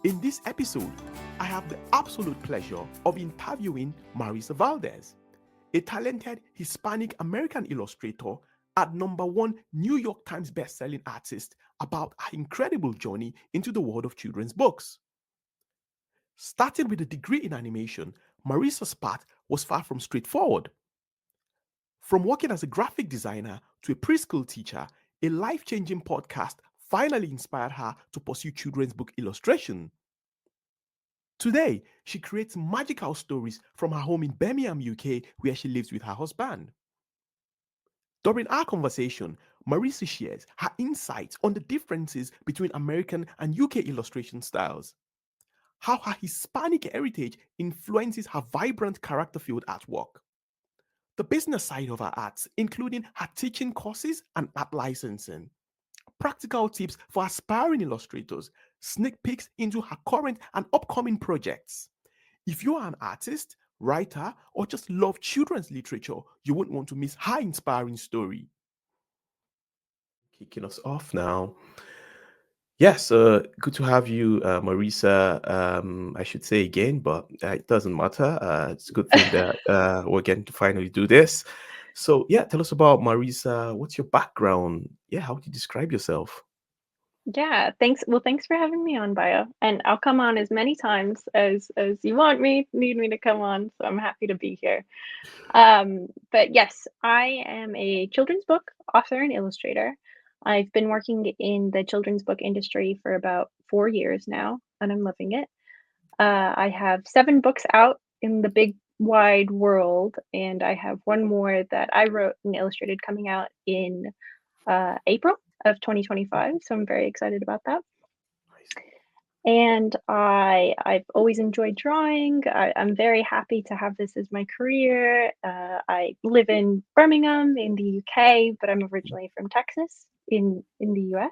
In this episode, I have the absolute pleasure of interviewing Marissa Valdez, a talented Hispanic-American illustrator and #1 New York Times bestselling artist, about her incredible journey into the world of children's books. Starting with a degree in animation, Marissa's path was far from straightforward. From working as a graphic designer to a preschool teacher, a life-changing podcast finally inspired her to pursue children's book illustration. Today, she creates magical stories from her home in Birmingham, UK, where she lives with her husband. During our conversation, Marissa shares her insights on the differences between American and UK illustration styles, how her Hispanic heritage influences her vibrant character-filled artwork, the business side of her arts, including her teaching courses and art licensing, practical tips for aspiring illustrators, sneak peeks into her current and upcoming projects. If you are an artist, writer, or just love children's literature, you won't want to miss her inspiring story. Kicking us off now. Yes, good to have you, Marissa. I should say again, but it doesn't matter. It's a good thing that we're getting to finally do this. So, yeah, tell us about Marissa. What's your background? Yeah, how would you describe yourself? Yeah, thanks. Well, thanks for having me on, Bio. And I'll come on as many times as you need me to come on. So I'm happy to be here. But yes, I am a children's book author and illustrator. I've been working in the children's book industry for about 4 years now, and I'm loving it. I have 7 books out in the big wide world, and I have one more that I wrote and illustrated coming out in April of 2025. So I'm very excited about that. Nice. And I've always enjoyed drawing. I'm very happy to have this as my career. I live in Birmingham in the UK, but I'm originally from Texas in the US.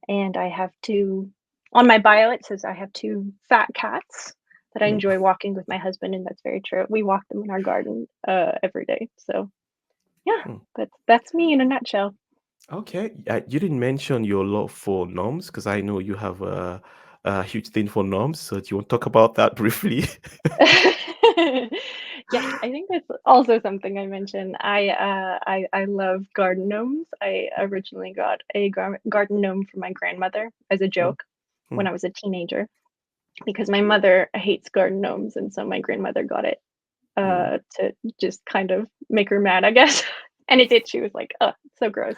And I have two on my bio. It says I have 2 fat cats that I Mm, enjoy walking with my husband, and that's very true. We walk them in our garden every day. So yeah, mm. that's me in a nutshell. Okay, you didn't mention your love for norms because I know you have a huge thing for norms. So do you want to talk about that briefly? Yes, I think that's also something I mentioned. I love garden gnomes. I originally got a garden gnome for my grandmother as a Mm, joke when mm, I was a teenager because my mother hates garden gnomes, and so my grandmother got it mm, to just kind of make her mad, I guess. And it did. She was like, "Oh, so gross."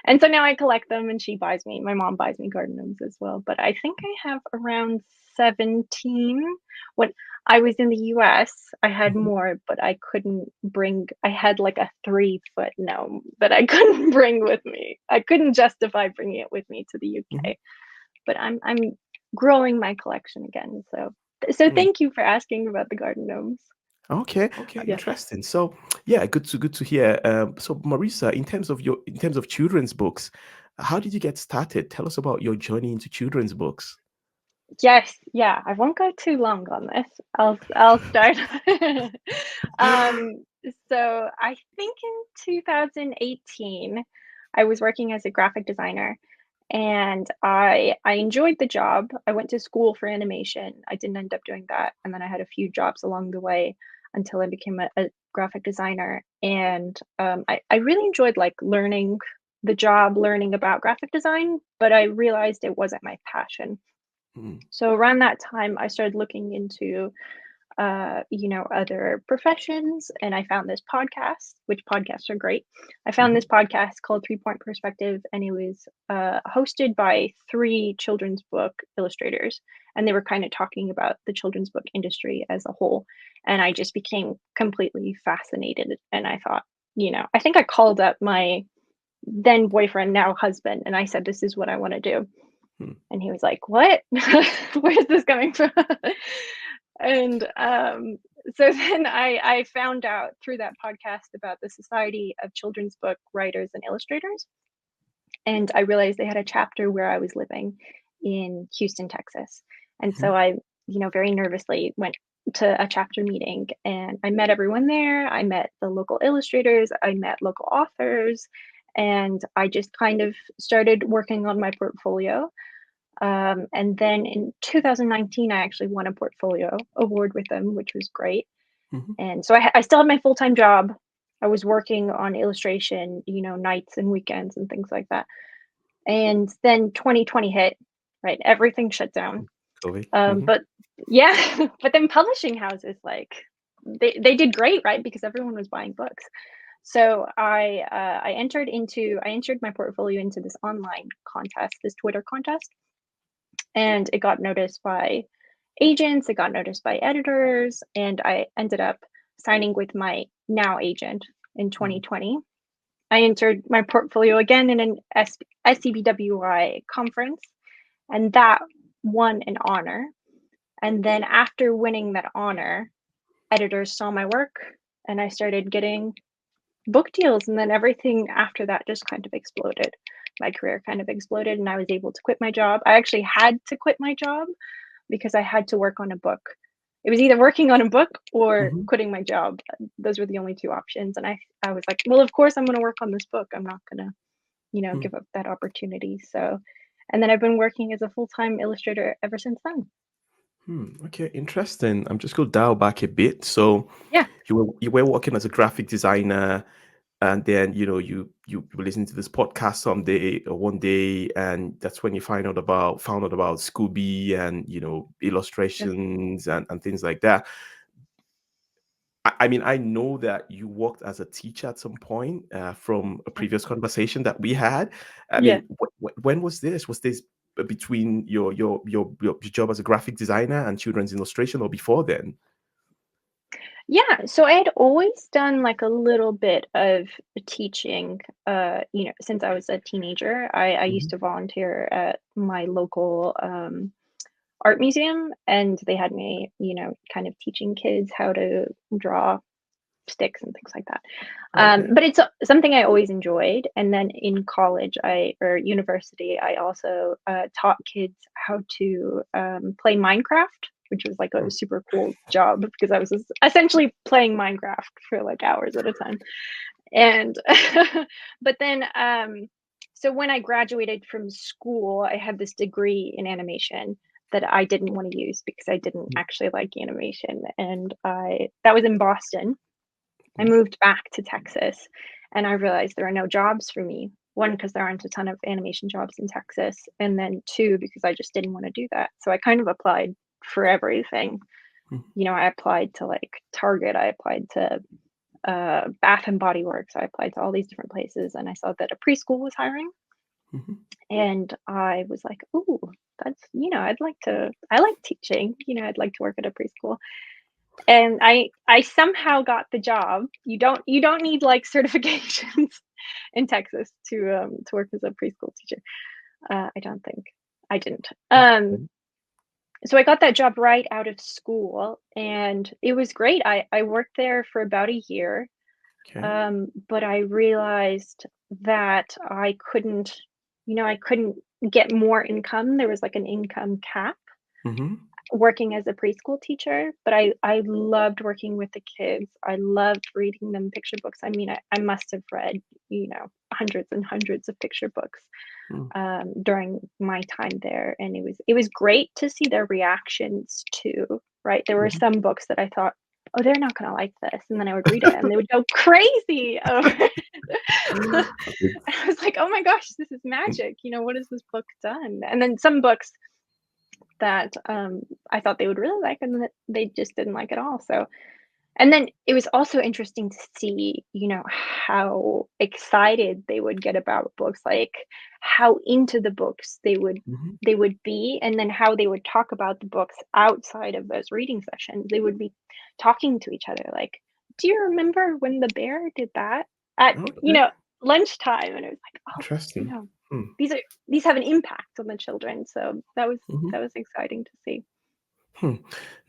And so now I collect them, and my mom buys me garden gnomes as well. But I think I have around 17. When I was in the US, I had mhm, more, but I had like a 3-foot gnome that I couldn't bring with me. I couldn't justify bringing it with me to the mhm, UK, but I'm growing my collection again. So mm. thank you for asking about the garden gnomes. Okay, okay, Yeah. interesting. So, yeah, good to hear. So, Marissa, in terms of children's books, how did you get started? Tell us about your journey into children's books. Yes, yeah, I won't go too long on this. I'll start. Um, so I think in 2018, I was working as a graphic designer, and I enjoyed the job. I went to school for animation. I didn't end up doing that, and then I had a few jobs along the way until I became a graphic designer. And I really enjoyed like learning the job, learning about graphic design, but I realized it wasn't my passion. Mm, So around that time, I started looking into, other professions, and I found this podcast, which podcasts are great. I found mhm, this podcast called 3 Point Perspective, and it was hosted by 3 children's book illustrators, and they were kind of talking about the children's book industry as a whole. And I just became completely fascinated, and I thought, I think I called up my then boyfriend, now husband, and I said, "This is what I want to do." mm, And he was like, "What? Where's this coming from?" And so then I found out through that podcast about the Society of Children's Book Writers and Illustrators. And I realized they had a chapter where I was living in Houston, Texas. And mhm, so I, very nervously went to a chapter meeting, and I met everyone there. I met the local illustrators, I met local authors, and I just kind of started working on my portfolio. And then in 2019, I actually won a portfolio award with them, which was great. Mhm. And so I still had my full-time job. I was working on illustration, nights and weekends and things like that. And then 2020 hit, right? Everything shut down. COVID. But yeah, but then publishing houses, like, they did great, right? Because everyone was buying books. So I entered my portfolio into this online contest, this Twitter contest, and it got noticed by agents, it got noticed by editors, and I ended up signing with my now agent in Mm. 2020. I entered my portfolio again in an SCBWI conference, and that won an honor. And then after winning that honor, editors saw my work and I started getting book deals. And then everything after that just kind of exploded. My career kind of exploded, and I was able to quit my job. I actually had to quit my job because I had to work on a book. It was either working on a book or Mhm. quitting my job. Those were the only two options. And I was like, well, of course I'm going to work on this book. I'm not going to, Mm. give up that opportunity. So, and then I've been working as a full-time illustrator ever since then. Okay, interesting. I'm just going to dial back a bit. So Yeah. you were working as a graphic designer, and then you were listening to this podcast someday or one day, and that's when you found out about Scooby and Yeah. illustrations and things like that. I mean, I know that you worked as a teacher at some point from a Yeah. previous conversation that we had. I Yeah. mean, when was this? Was this between your job as a graphic designer and children's illustration, or before then? Yeah, so I had always done like a little bit of teaching, since I was a teenager. I used Mhm. to volunteer at my local art museum, and they had me, kind of teaching kids how to draw sticks and things like that. Okay. But it's something I always enjoyed. And then in college, or university, I also taught kids how to play Minecraft, which was like a Oh. super cool job because I was essentially playing Minecraft for like hours at a time. And but then, so when I graduated from school, I had this degree in animation that I didn't want to use because I didn't actually like animation, and I that was in Boston. I Mhm. moved back to Texas, and I realized there are no jobs for me. One, because there aren't a ton of animation jobs in Texas, and then two, because I just didn't want to do that. So I kind of applied for everything. Mhm. I applied to like Target, I applied to Bath and Body Works, I applied to all these different places, and I saw that a preschool was hiring, Mhm. and I was like, "Ooh, that's I like teaching. I'd like to work at a preschool." And I somehow got the job. You don't need, like, certifications in Texas to work as a preschool teacher. I don't think. I didn't. Okay. So I got that job right out of school, and it was great. I worked there for about a year, Okay. but I realized that I couldn't get more income. There was, like, an income cap Mhm. working as a preschool teacher, but I loved working with the kids. I loved reading them picture books. I mean, I must have read, hundreds and hundreds of picture books Mm. during my time there, and it was great to see their reactions too. Right, there were Mhm. some books that I thought, oh, they're not going to like this, and then I would read it, and they would go crazy over it. I was like, oh my gosh, this is magic. What has this book done? And then some books that, I thought they would really like, and that they just didn't like at all. So, and then it was also interesting to see, how excited they would get about books, like how into the books Mhm. they would be, and then how they would talk about the books outside of those reading sessions. They would be talking to each other like, "Do you remember when the bear did that at, Okay. lunchtime?" And it was like, "Oh, you Interesting. know, Hmm. these have an impact on the children." So Mhm. that was exciting to see. Hmm.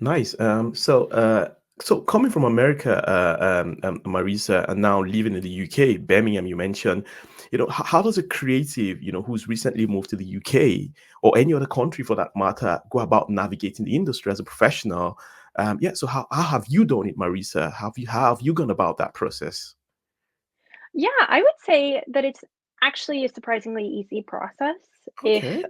Nice. So coming from America, Marisa, and now living in the UK, Birmingham, you mentioned, how does a creative, who's recently moved to the UK or any other country for that matter, go about navigating the industry as a professional? Yeah. So how have you done it, Marisa? How have you gone about that process? Yeah, I would say that it's actually a surprisingly easy process if, Okay.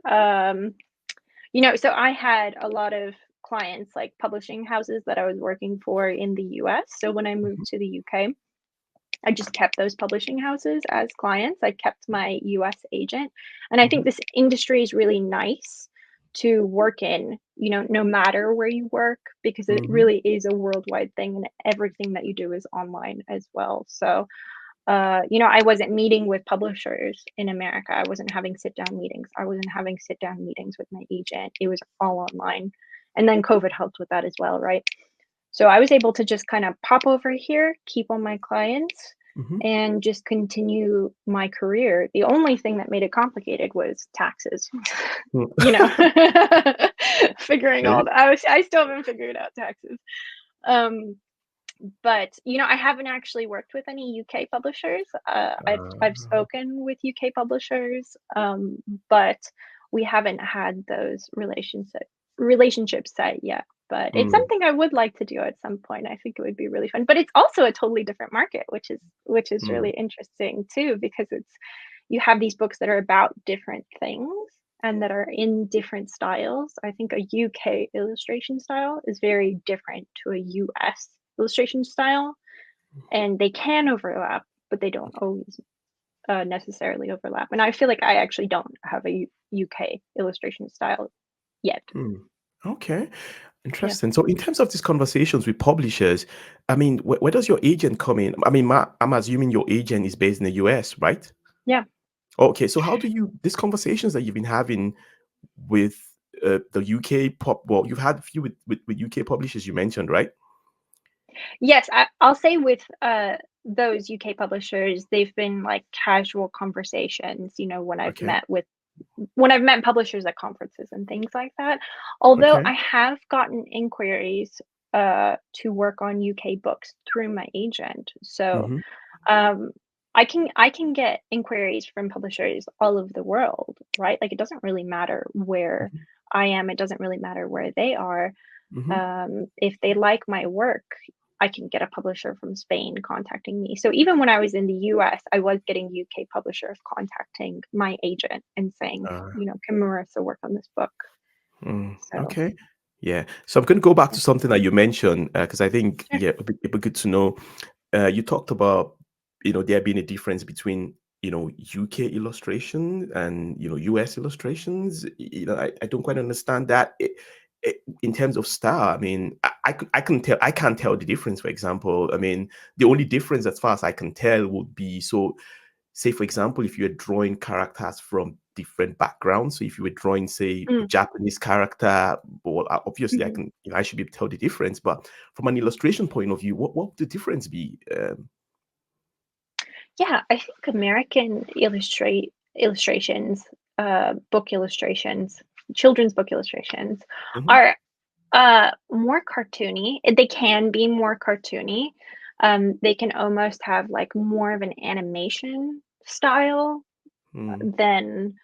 So I had a lot of clients, like publishing houses that I was working for in the US. So when I moved Mhm, to the UK, I just kept those publishing houses as clients. I kept my US agent. And I think mhm, this industry is really nice to work in, no matter where you work, because it mhm, really is a worldwide thing and everything that you do is online as well. So I wasn't meeting with publishers in America. I wasn't having sit down meetings. I wasn't having sit down meetings with my agent. It was all online. And then COVID helped with that as well, right? So I was able to just kind of pop over here, keep all my clients, mhm. and just continue my career. The only thing that made it complicated was taxes. Mm. you know, figuring all Okay. that. I still haven't figured out taxes. Um, but I haven't actually worked with any UK publishers. I've Uh, spoken with UK publishers, but we haven't had those relationships set yet. But it's mm, something I would like to do at some point. I think it would be really fun. But it's also a totally different market, which is mm, really interesting too, because you have these books that are about different things and that are in different styles. I think a UK illustration style is very different to a US illustration style, and they can overlap, but they don't always necessarily overlap. And I feel like I actually don't have a UK illustration style yet. mm. Okay. Yeah. Interesting. So, in terms of these conversations with publishers, I mean, where does your agent come in? I mean, I'm assuming your agent is based in the US, right? Yeah. Okay. So, how do these conversations that you've been having with the UK well, you've had a few with UK publishers you mentioned, right? Yes, I'll say with those UK publishers, they've been like casual conversations, Okay. when I've met publishers at conferences and things like that. Although Okay. I have gotten inquiries to work on UK books through my agent. So Mm-hmm. um I can get inquiries from publishers all over the world, right? Like it doesn't really matter where I am, it doesn't really matter where they are. Mm-hmm. If they like my work, I can get a publisher from Spain contacting me. So even when I was in the US, I was getting UK publishers contacting my agent and saying, Uh, can Marissa work on this book? So, okay. Yeah. So I'm going to go back yeah. to something that you mentioned because I think Sure. it'd be good to know. You talked about there being a difference between UK illustration and US illustrations. I don't quite understand that. In terms of style, I mean, I can't tell the difference. For example, I mean, the only difference, as far as I can tell, would be so. Say, for example, if you're drawing characters from different backgrounds, so if you were drawing, say, a Mm, Japanese character, well, obviously I mhm. can, I should be able to tell the difference. But from an illustration point of view, what would the difference be? Yeah, I think American illustrations, book illustrations, children's book illustrations Mhm, are more cartoony. They can be more cartoony. They can almost have like more of an animation style mm, than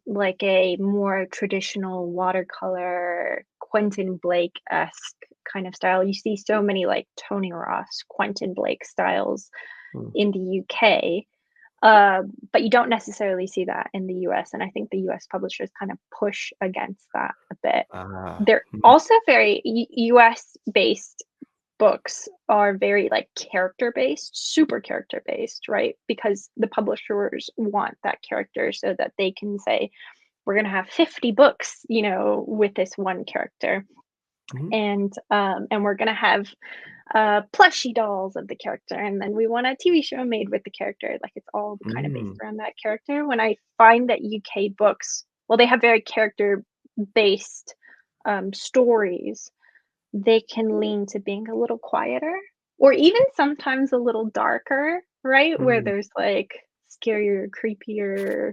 like a more traditional watercolor Quentin Blake-esque kind of style. You see so many like Tony Ross, Quentin Blake styles mm, in the UK. But you don't necessarily see that in the US, and I think the US publishers kind of push against that a bit. ah, They're mm, also very US based books are very like character based, super character based, right? Because the publishers want that character so that they can say, we're going to have 50 books, with this one character. mhm, And we're going to have plushie dolls of the character, and then we want a TV show made with the character. Like it's all kind of based mm, around that character. When I find that UK books, well, they have very character based stories, they can lean to being a little quieter or even sometimes a little darker, right? Where mm, there's like scarier, creepier,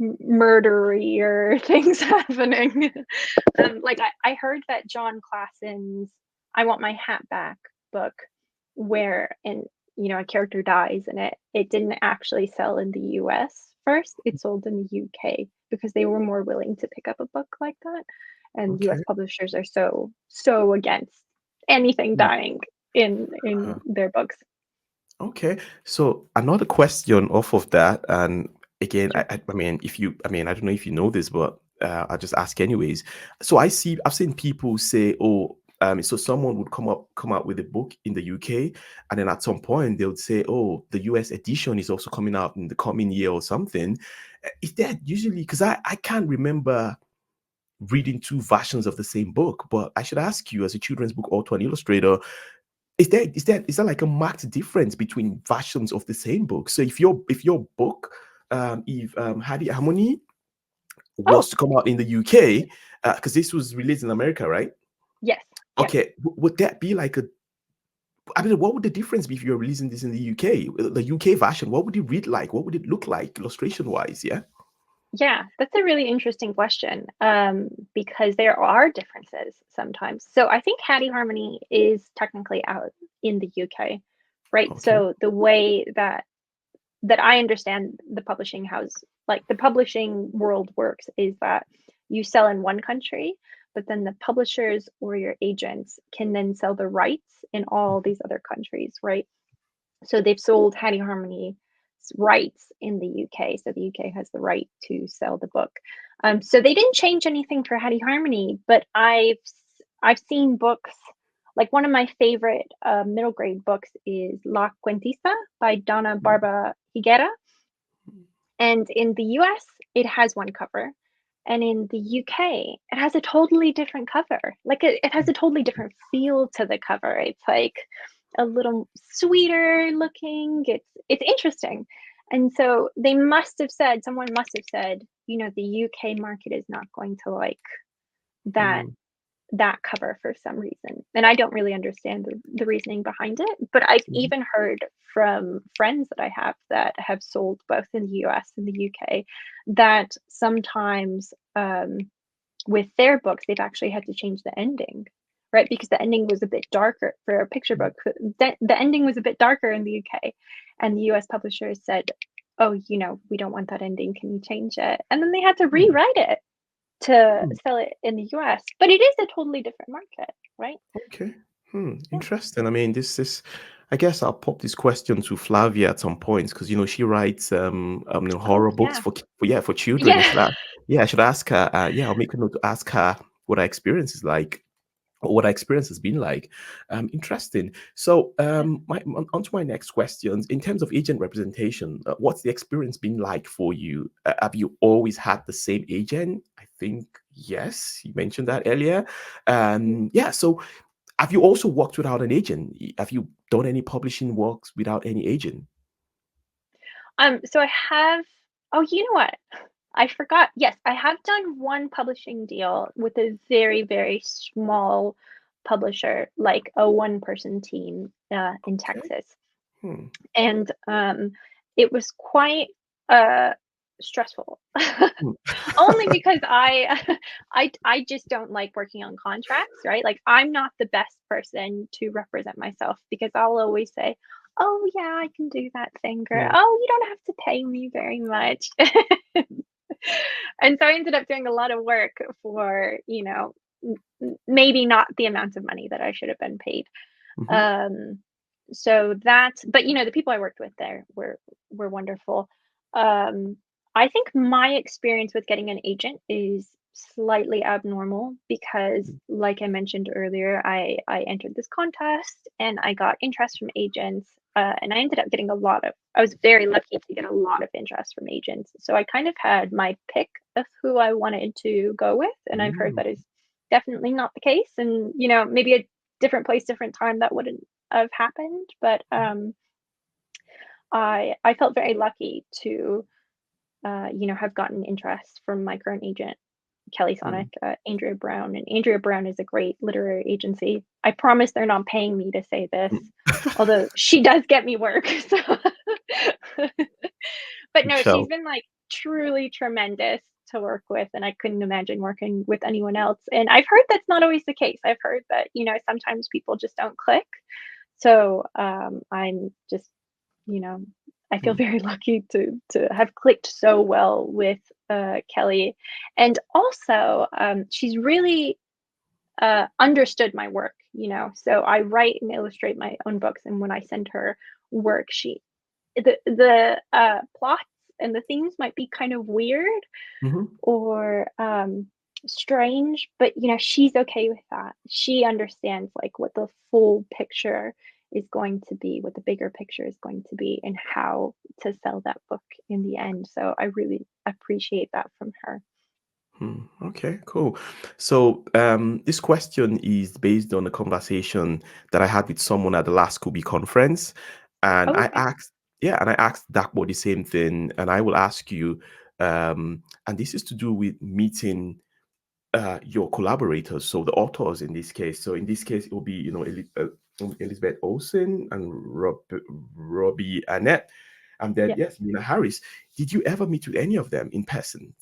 murdery things happening. Like I heard that John Klassen's I Want My Hat Back book, where a character dies in it, it didn't actually sell in the US first. It sold in the UK because they were more willing to pick up a book like that. And okay. US publishers are so against anything Mm, dying in uh, their books. okay. So another question off of that, and again, Sure. I mean, I don't know if you know this, but I'll just ask anyways. So I've seen people say, oh, so someone would come out with a book in the UK, and then at some point they would say, oh, the US edition is also coming out in the coming year or something. Is that usually, because I can't remember reading two versions of the same book, but I should ask you, as a children's book author and illustrator, is there like a marked difference between versions of the same book? So if your book, if Hadi Harmony was Oh, to come out in the UK, because this was released in America, right? yes, yes. Okay, would that be like a? I mean, what would the difference be if you're releasing this in the UK? The UK version, what would it read like? What would it look like illustration wise? Yeah. Yeah, that's a really interesting question, because there are differences sometimes. So I think Hattie Harmony is technically out in the UK, right? Okay. So the way that I understand the publishing house, like the publishing world works, is that you sell in one country, but then the publishers or your agents can then sell the rights in all these other countries, right? So they've sold Hattie Harmony's rights in the UK. So the UK has the right to sell the book. So they didn't change anything for Hattie Harmony, but I've seen books like one of my favorite middle grade books is La Cuentista by Donna Barba Higuera. And in the US, it has one cover. And in the UK, it has a totally different cover. Like it has a totally different feel to the cover. It's like a little sweeter looking. It's interesting. And so they must have said, someone must have said, the UK market is not going to like that Mm, that cover for some reason. And I don't really understand the reasoning behind it, but I've mhm, even heard from friends that I have that have sold both in the US and the UK that sometimes with their books, they've actually had to change the ending, right? Because the ending was a bit darker for a picture book. The ending was a bit darker in the UK, and the US publishers said, oh, we don't want that ending. Can you change it? And then they had to mm, rewrite it to mm. sell it in the US, but it is a totally different market, right? Okay. Yeah. Interesting. I mean, this. I guess I'll pop this question to Flavia at some point because she writes Oh, horror books yeah. for children. Yeah. I should ask her. Yeah, I'll make a note to ask her what her experience is like, or what her experience has been like. Interesting. So, onto my next questions. In terms of agent representation, what's the experience been like for you? Have you always had the same agent? I think yes. You mentioned that earlier. Yeah. So, have you also worked without an agent? Have you done any publishing works without any agent? So I have oh, you know what? I forgot. Yes, I have done one publishing deal with a very, very small publisher, like a one-person team, in Okay. Texas. Hmm. And, it was quite, uh, stressful. Hmm. Only because I just don't like working on contracts, right? Like, I'm not the best person to represent myself because I'll always say, "Oh, yeah, I can do that thing, girl. Hmm. Oh, you don't have to pay me very much." And so I ended up doing a lot of work for, maybe not the amount of money that I should have been paid. Mhm. Um, so that but, the people I worked with there were wonderful. Um, I think my experience with getting an agent is slightly abnormal because, like I mentioned earlier, I entered this contest and I got interest from agents, and I ended up getting I was very lucky to get a lot of interest from agents. So I kind of had my pick of who I wanted to go with, and I've heard Mm. that is definitely not the case. And, maybe a different place, different time that wouldn't have happened. But I felt very lucky to have gotten interest from my current agent, Kelly Sonic, Mm. Andrea Brown, and Andrea Brown is a great literary agency. I promise they're not paying me to say this, Mm. although she does get me work. So, but no, she's So, been like truly tremendous to work with, and I couldn't imagine working with anyone else. And I've heard that's not always the case. I've heard that sometimes people just don't click. So I'm just you know, I feel mm, very lucky to have clicked so well with Kelly, and also she's really understood my work. So I write and illustrate my own books, and when I send her work, the plots and the themes might be kind of weird Hmm. or strange, but she's okay with that. She understands like what the full picture is going to be, what the bigger picture is going to be, and how to sell that book in the end. So I really appreciate that from her. Okay, cool. So this question is based on a conversation that I had with someone at the last Kubi conference, and Oh, I okay. asked, yeah, and I asked Dakbo the same thing, and I will ask you, and this is to do with meeting your collaborators, so the authors in this case. So in this case, it will be Elizabeth Olsen and Robbie Annette, and then Yeah. yes, Mina Harris. Did you ever meet with any of them in person?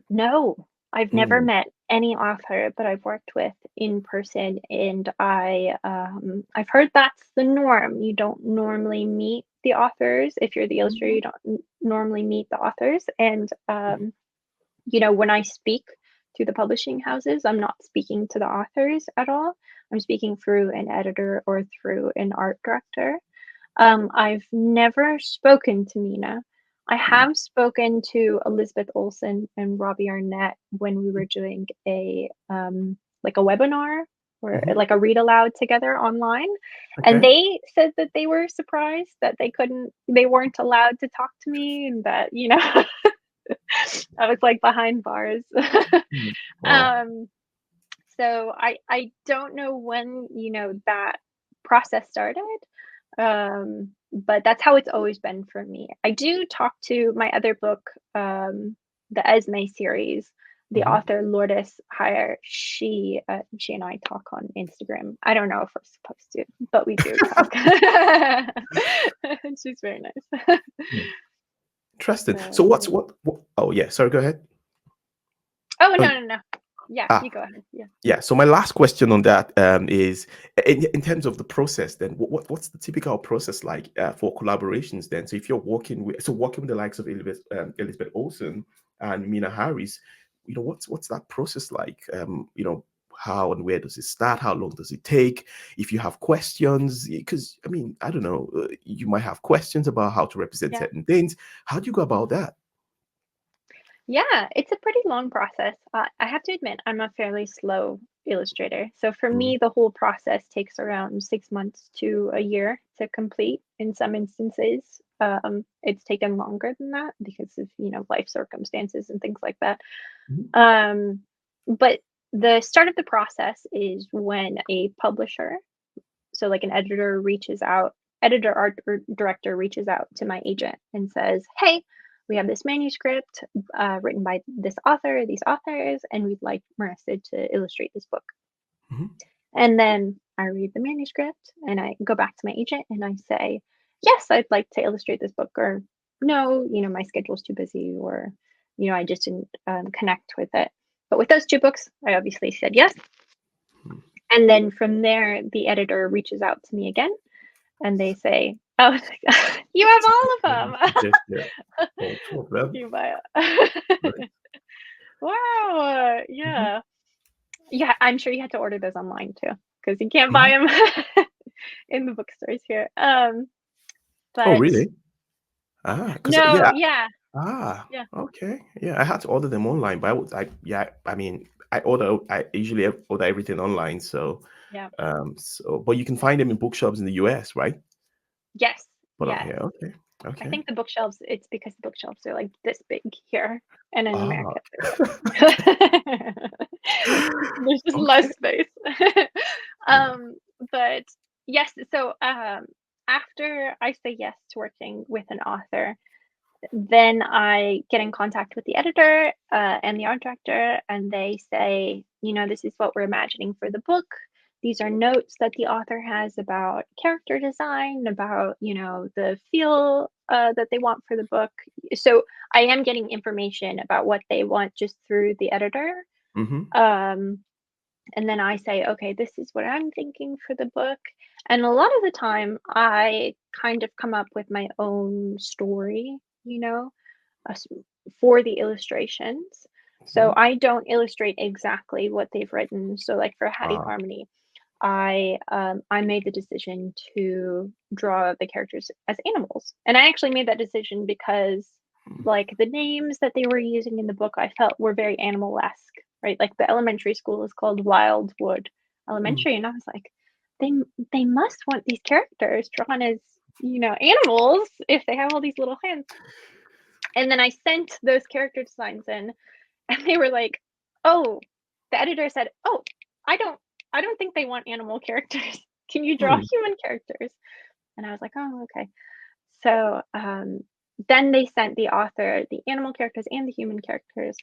No, I've never Mm, met any author that I've worked with in person, and I've heard that's the norm. You don't normally meet the authors. If you're the illustrator, mhm, you don't normally meet the authors. And yeah. when I speak to the publishing houses, I'm not speaking to the authors at all. I'm speaking through an editor or through an art director. I've never spoken to Mina. I Mm, have spoken to Elizabeth Olsen and Robbie Arnett when we were doing a like a webinar or mhm. like a read aloud together online. And Okay. they said that they were surprised that they weren't allowed to talk to me and that, I was like behind bars. Mm. Wow. um, so I don't know when, that process started. But that's how it's always been for me. I do talk to my other book, the Esme series. The Mhm. author Lourdes Hire, she and I talk on Instagram. I don't know if we're supposed to, but we do talk. She's very nice. Mm. Interesting. So So what's yeah. what? Oh yeah. Sorry. Go ahead. Oh Oh, no, no, no. Yeah, ah, you go ahead. Yeah. yeah. So my last question on that is in terms of the process. Then what's the typical process like for collaborations? Then, so if you're working with the likes of Elizabeth Olsen and Mina Harris, what's that process like? How and where does it start? How long does it take? If you have questions, because I mean, I don't know, you might have questions about how to represent Yeah. certain things. How do you go about that? Yeah, it's a pretty long process. I have to admit, I'm a fairly slow illustrator. So for Mm, me, the whole process takes around 6 months to a year to complete. In some instances, it's taken longer than that because of, life circumstances and things like that. mhm, Um, but the start of the process is when a publisher, so like an editor art or director reaches out to my agent and says, "Hey, we have this manuscript written by this author, these authors, and we'd like Marissa to illustrate this book." mhm. And then I read the manuscript and I go back to my agent and I say, "Yes, I'd like to illustrate this book," or "No, my schedule's too busy," or "I just didn't connect with it." But with those two books, I obviously said yes. Mm. And then from there, the editor reaches out to me again and they say, "Oh, you have all of Yeah, yeah. them." Oh, two of Thank them. you, Maya. Right. Wow. Mhm, Yeah. Yeah, I'm sure you had to order those online too, because you can't buy mhm. them in the bookstores here. Oh, But really? Because no, yeah. yeah, Ah, yeah, okay. Yeah, I had to order them online, but yeah, I mean, I usually order everything online, yeah. but you can find them in bookshops in the US, right? Yes, But not yes. here. Okay. I Okay. think the bookshelves, it's because the bookshelves are like this big here, and in Ah, America, okay. there's just Okay. less space. Mm, um, but yes, so after I say yes to working with an author, then I get in contact with the editor and the art director, and they say, this is what we're imagining for the book. These are notes that the author has about character design, about, the feel that they want for the book. So I am getting information about what they want just through the editor. mhm, Um, and then I say, okay, this is what I'm thinking for the book. And a lot of the time, I kind of come up with my own story, you know, us for the illustrations. So mhm. I don't illustrate exactly what they've written. So like for Happy Ah, Harmony, I made the decision to draw the characters as animals. And I actually made that decision because like the names that they were using in the book I felt were very animal-esque, right? Like the elementary school is called Wildwood Mm, Elementary, and I was like, they they must want these characters drawn as, animals if they have all these little hands. And then I sent those character designs in, and they were like, "Oh," the editor said, "Oh, I don't I don't think they want animal characters. Can you draw mm, human characters?" And I was like, "Oh, okay." So, then they sent the author the animal characters and the human characters,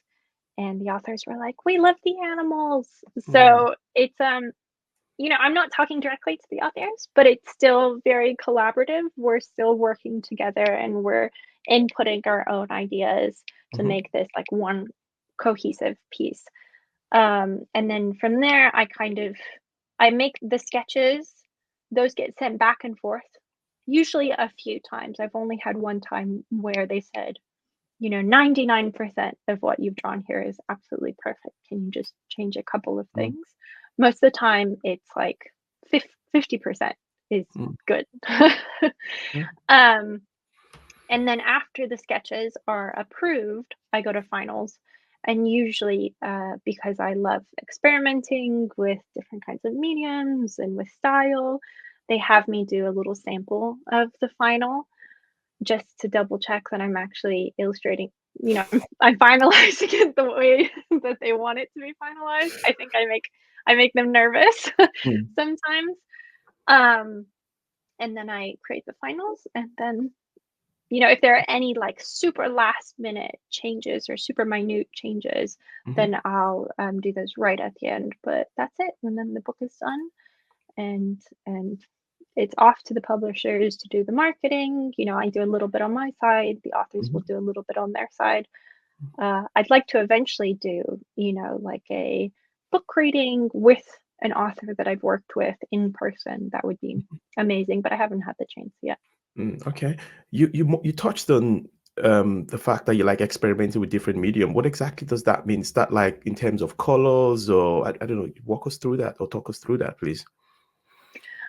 and the authors were like, "We love the animals." mm, So, it's, I'm not talking directly to the authors, but it's still very collaborative. We're still working together and we're inputting our own ideas to mhm, make this like one cohesive piece. And then from there, I make the sketches. Those get sent back and forth, usually a few times. I've only had one time where they said, 99% of what you've drawn here is absolutely perfect. Can you just change a couple of mm, things? Most of the time, it's like 50% is mm. good. Yeah. um, and then after the sketches are approved, I go to finals. And usually, because I love experimenting with different kinds of mediums and with style, they have me do a little sample of the final just to double check that I'm actually illustrating, I'm finalizing it the way that they want it to be finalized. I think I make them nervous Mm, sometimes. Um, and then I create the finals, and then, if there are any like super last minute changes or super minute changes, mhm, then I'll do those right at the end. But that's it, and then the book is done, and it's off to the publishers to do the marketing. I do a little bit on my side, the authors mhm. will do a little bit on their side. I'd like to eventually do, like a book reading with an author that I've worked with in person. That would be amazing, but I haven't had the chance yet. Okay. You touched on the fact that you like experimenting with different medium. What exactly does that mean? Is that like in terms of colors, or I don't know, walk us through that or talk us through that, please?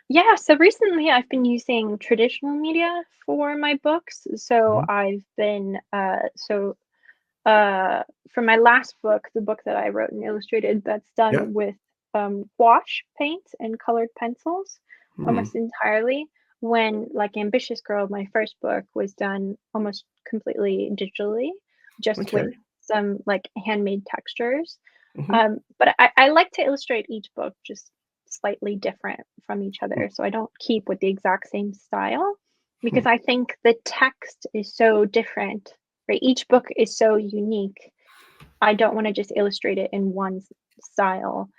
Yeah, so recently I've been using traditional media for my books. So Mhm. I've been uh for my last book, the book that I wrote and illustrated, that's Yeah. done with gouache paint and colored pencils Hmm. almost entirely. When like Ambitious Girl, my first book, was done almost completely digitally, just with Okay. some like handmade textures. Hmm. But I like to illustrate each book just slightly different from each other, so I don't keep with the exact same style because I think the text is so different, right? Each book is so unique. I don't want to just illustrate it in one style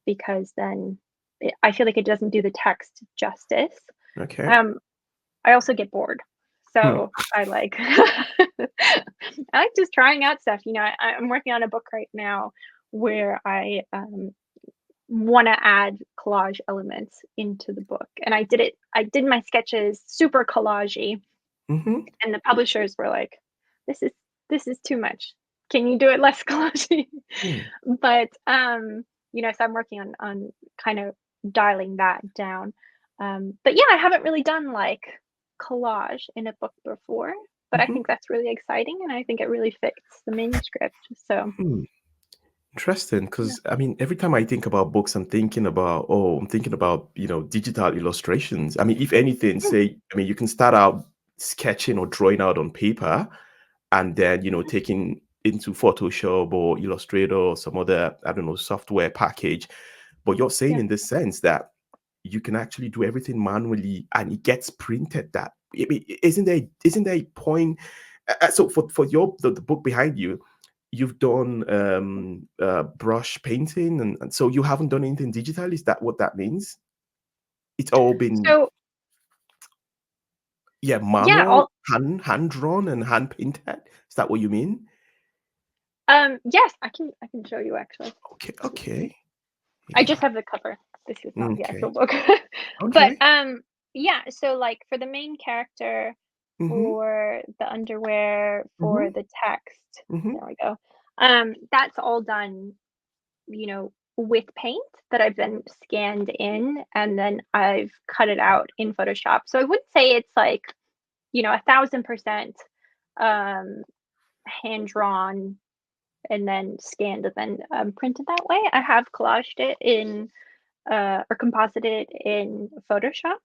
because then I feel like it doesn't do the text justice. Okay. Um, I also get bored. Hmm. So I like I like just trying out stuff. I'm working on a book right now where I want to add collage elements into the book. And I did my sketches super collagey, Hmm. and the publishers were like, this is this is too much. Can you do it less collagey? Hmm. But so I'm working on kind of dialing that down. But yeah, I haven't really done like collage in a book before, but I Hmm. think that's really exciting and I think it really fits the manuscript. So Hmm. Interesting, yeah. because I mean, every time I think about books, I'm thinking about, digital illustrations. I mean, if anything, Mm, say, I mean, you can start out sketching or drawing out on paper, and then, taking into Photoshop or Illustrator or some other, I don't know, software package. But you're saying yeah. in this sense that you can actually do everything manually and it gets printed. That I mean, isn't there a point? So for the book behind you, you've done brush painting, and so you haven't done anything digital. Is that what that means? It's all been, So yeah, yeah, manual, all hand drawn and hand painted. Is that what you mean? yes, I can show you actually. Okay, Let's see. okay, I just yeah, have the cover. This is not the actual okay, book. But okay. yeah, so like for the main character, Mm-hmm, for the underwear, mm-hmm, for the text, mm-hmm, there we go. That's all done, you know, with paint that I've then scanned in, and then I've cut it out in Photoshop. So I wouldn't say it's like, 1,000% um, hand drawn and then scanned and then printed that way. I have collaged it in or composited it in Photoshop.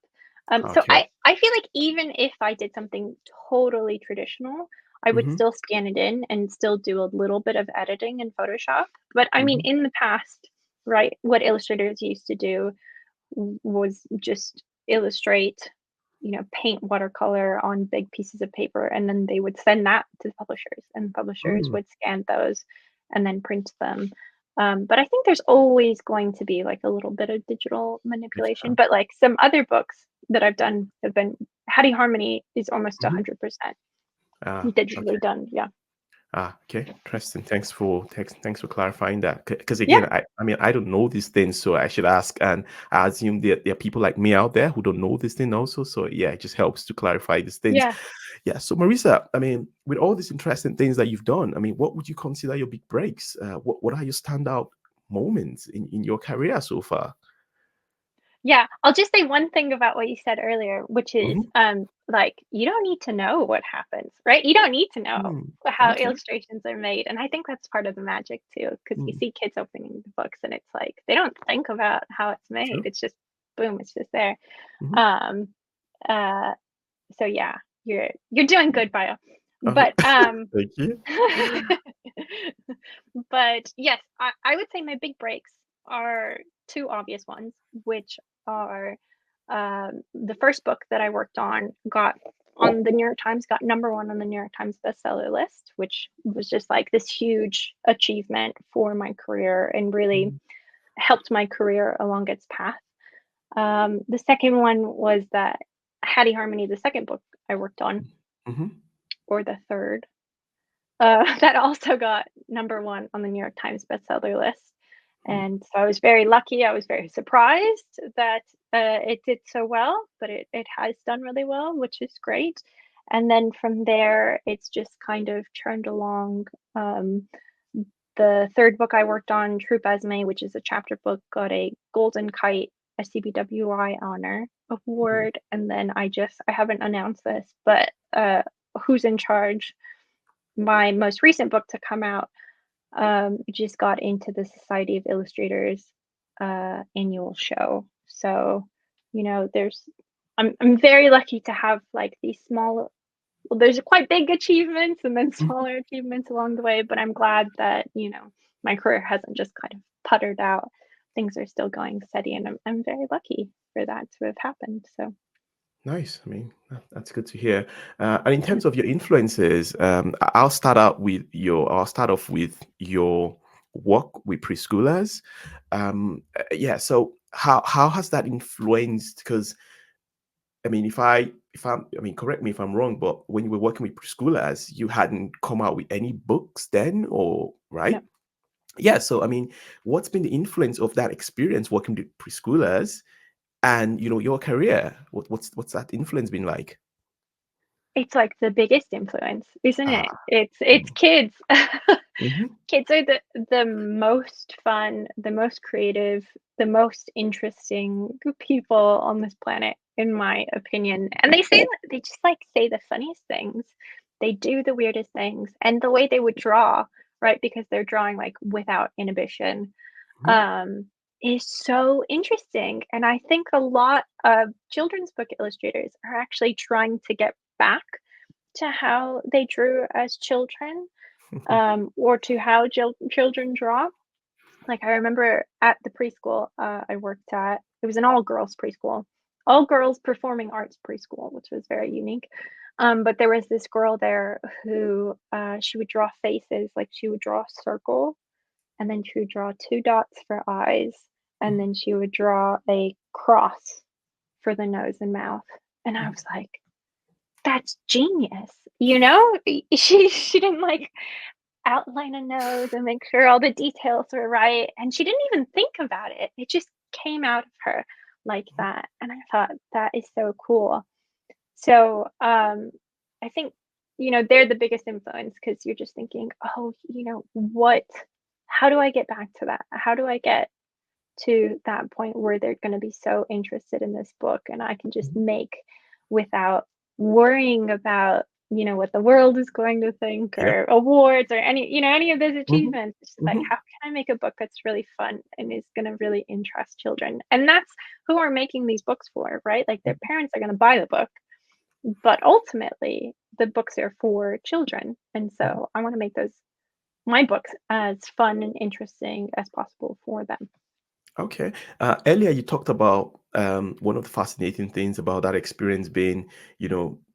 So Okay. I feel like even if I did something totally traditional, I would Mm-hmm. still scan it in and still do a little bit of editing in Photoshop. But I mean, Mm-hmm. in the past, right, what illustrators used to do was just illustrate, paint watercolor on big pieces of paper, and then they would send that to the publishers, and publishers Mm, would scan those and then print them. But I think there's always going to be like a little bit of digital manipulation. But like some other books that I've done have been Hattie Harmony is almost mhm. 100% Ah, digitally okay. done. Yeah. Okay, interesting. Thanks for clarifying that. Because Yeah. again, I mean I don't know these things, so I should ask, and I assume there are people like me out there who don't know this thing also. So yeah, it just helps to clarify these things. Yeah. Yeah. So Marissa, I mean, with all these interesting things that you've done, I mean, what would you consider your big breaks? What are your standout moments in your career so far? Yeah, I'll just say one thing about what you said earlier, which is, Hmm. like, you don't need to know what happens, right? You don't need to know how Okay. illustrations are made, and I think that's part of the magic too, because you Mm, see kids opening the books, and it's like they don't think about how it's made. true. It's just boom, it's just there. Hmm. Um, uh, so yeah, you're doing good, bio. Okay. But Thank you. but yes, I would say my big breaks are two obvious ones, which are the first book that I worked on got on the New York Times, got number one on the New York Times bestseller list, which was just like this huge achievement for my career and really Mm, helped my career along its path. The second one was that Hattie Harmony, the second book I worked on, mhm, or the third, that also got number one on the New York Times bestseller list. mm, And so I was very lucky. I was very surprised that it did so well, but it has done really well, which is great. And then from there, it's just kind of churned along. Um, the third book I worked on, Troop Esme, which is a chapter book, got a Golden Kite, a CBWI honor mm, award. And then I haven't announced this, but Who's in Charge, my most recent book to come out, just got into the Society of Illustrators annual show. So, there's I'm very lucky to have like these small, well, there's quite big achievements and then mhm. smaller achievements along the way, but I'm glad that, my career hasn't just kind of puttered out. Things are still going steady, and I'm very lucky for that to have happened. So, Nice. I mean, that's good to hear. And in terms of your influences, I'll start off with your work with preschoolers. Yeah. So how has that influenced? Because I mean, I mean, correct me if I'm wrong, but when you were working with preschoolers, you hadn't come out with any books then, or no. right? Yeah. So I mean, what's been the influence of that experience working with preschoolers and your career? What's that influence been like? It's like the biggest influence, isn't Ah, it? It's mm, kids. mhm, Kids are the most fun, the most creative, the most interesting people on this planet, in my opinion. And they just like say the funniest things. They do the weirdest things, and the way they would draw, right? Because they're drawing like without inhibition, mhm, um, is so interesting. And I think a lot of children's book illustrators are actually trying to get back to how they drew as children, or to how children draw. Like I remember at the preschool I worked at, it was an all girls preschool, all girls performing arts preschool, which was very unique. But there was this girl there who she would draw faces, like she would draw a circle, and then she would draw two dots for eyes, and mhm, then she would draw a cross for the nose and mouth. And I mhm, was like, that's genius. You know, she didn't like outline a nose and make sure all the details were right. And she didn't even think about it. It just came out of her like that. And I thought that is so cool. So I think, they're the biggest influence because you're just thinking, oh, what, how do I get back to that? How do I get to that point where they're going to be so interested in this book, and I can just Mhm. make without worrying about, what the world is going to think, Yeah. or awards, or any of those Mhm. achievements. It's just like, Mhm. how can I make a book that's really fun and is going to really interest children? And that's who we're making these books for, right? Like, their parents are going to buy the book, but ultimately the books are for children. And Mhm. so I want to make those my books as fun and interesting as possible for them. Okay. Earlier, you talked about one of the fascinating things about that experience being,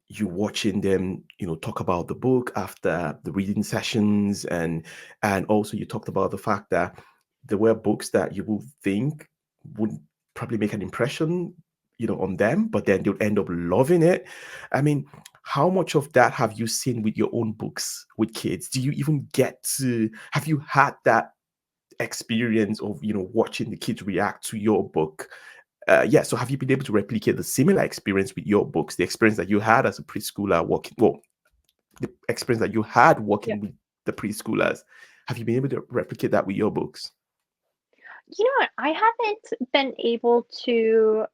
you watching them, talk about the book after the reading sessions, and also you talked about the fact that there were books that you would think would probably make an impression, on them, but then they'll end up loving it. I mean, how much of that have you seen with your own books with kids? Do you even get to have you had that experience of watching the kids react to your book? Yeah, so have you been able to replicate the similar experience with your books, the experience that you had as a preschooler working, well, the experience that you had Yeah. working with the preschoolers? Have you been able to replicate that with your books? You know what? I haven't been able to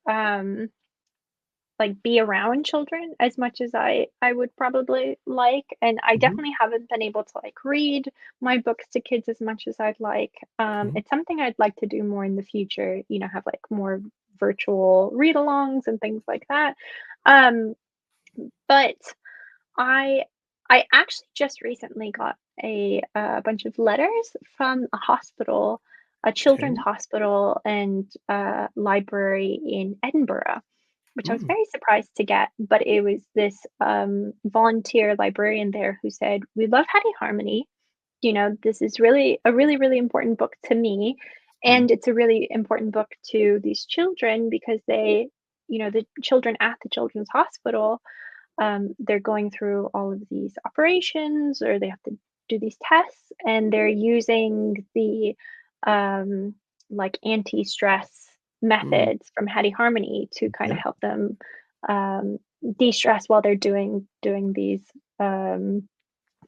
like, be around children as much as I would probably like, and I Hmm. definitely haven't been able to, like, read my books to kids as much as I'd like. Hmm. It's something I'd like to do more in the future, have, like, more virtual read-alongs and things like that. Um, but I I actually just recently got a bunch of letters from a hospital, a children's Okay. hospital and library in Edinburgh, which I was Mm. very surprised to get. But it was this volunteer librarian there who said, "We love Hattie Harmony. This is really a really, really important book to me. Mm. And it's a really important book to these children because the children at the children's hospital, they're going through all of these operations, or they have to do these tests, and they're using the um, like anti-stress Mm. methods from Hattie Harmony to kind of Yeah. help them um, de-stress while they're doing these um,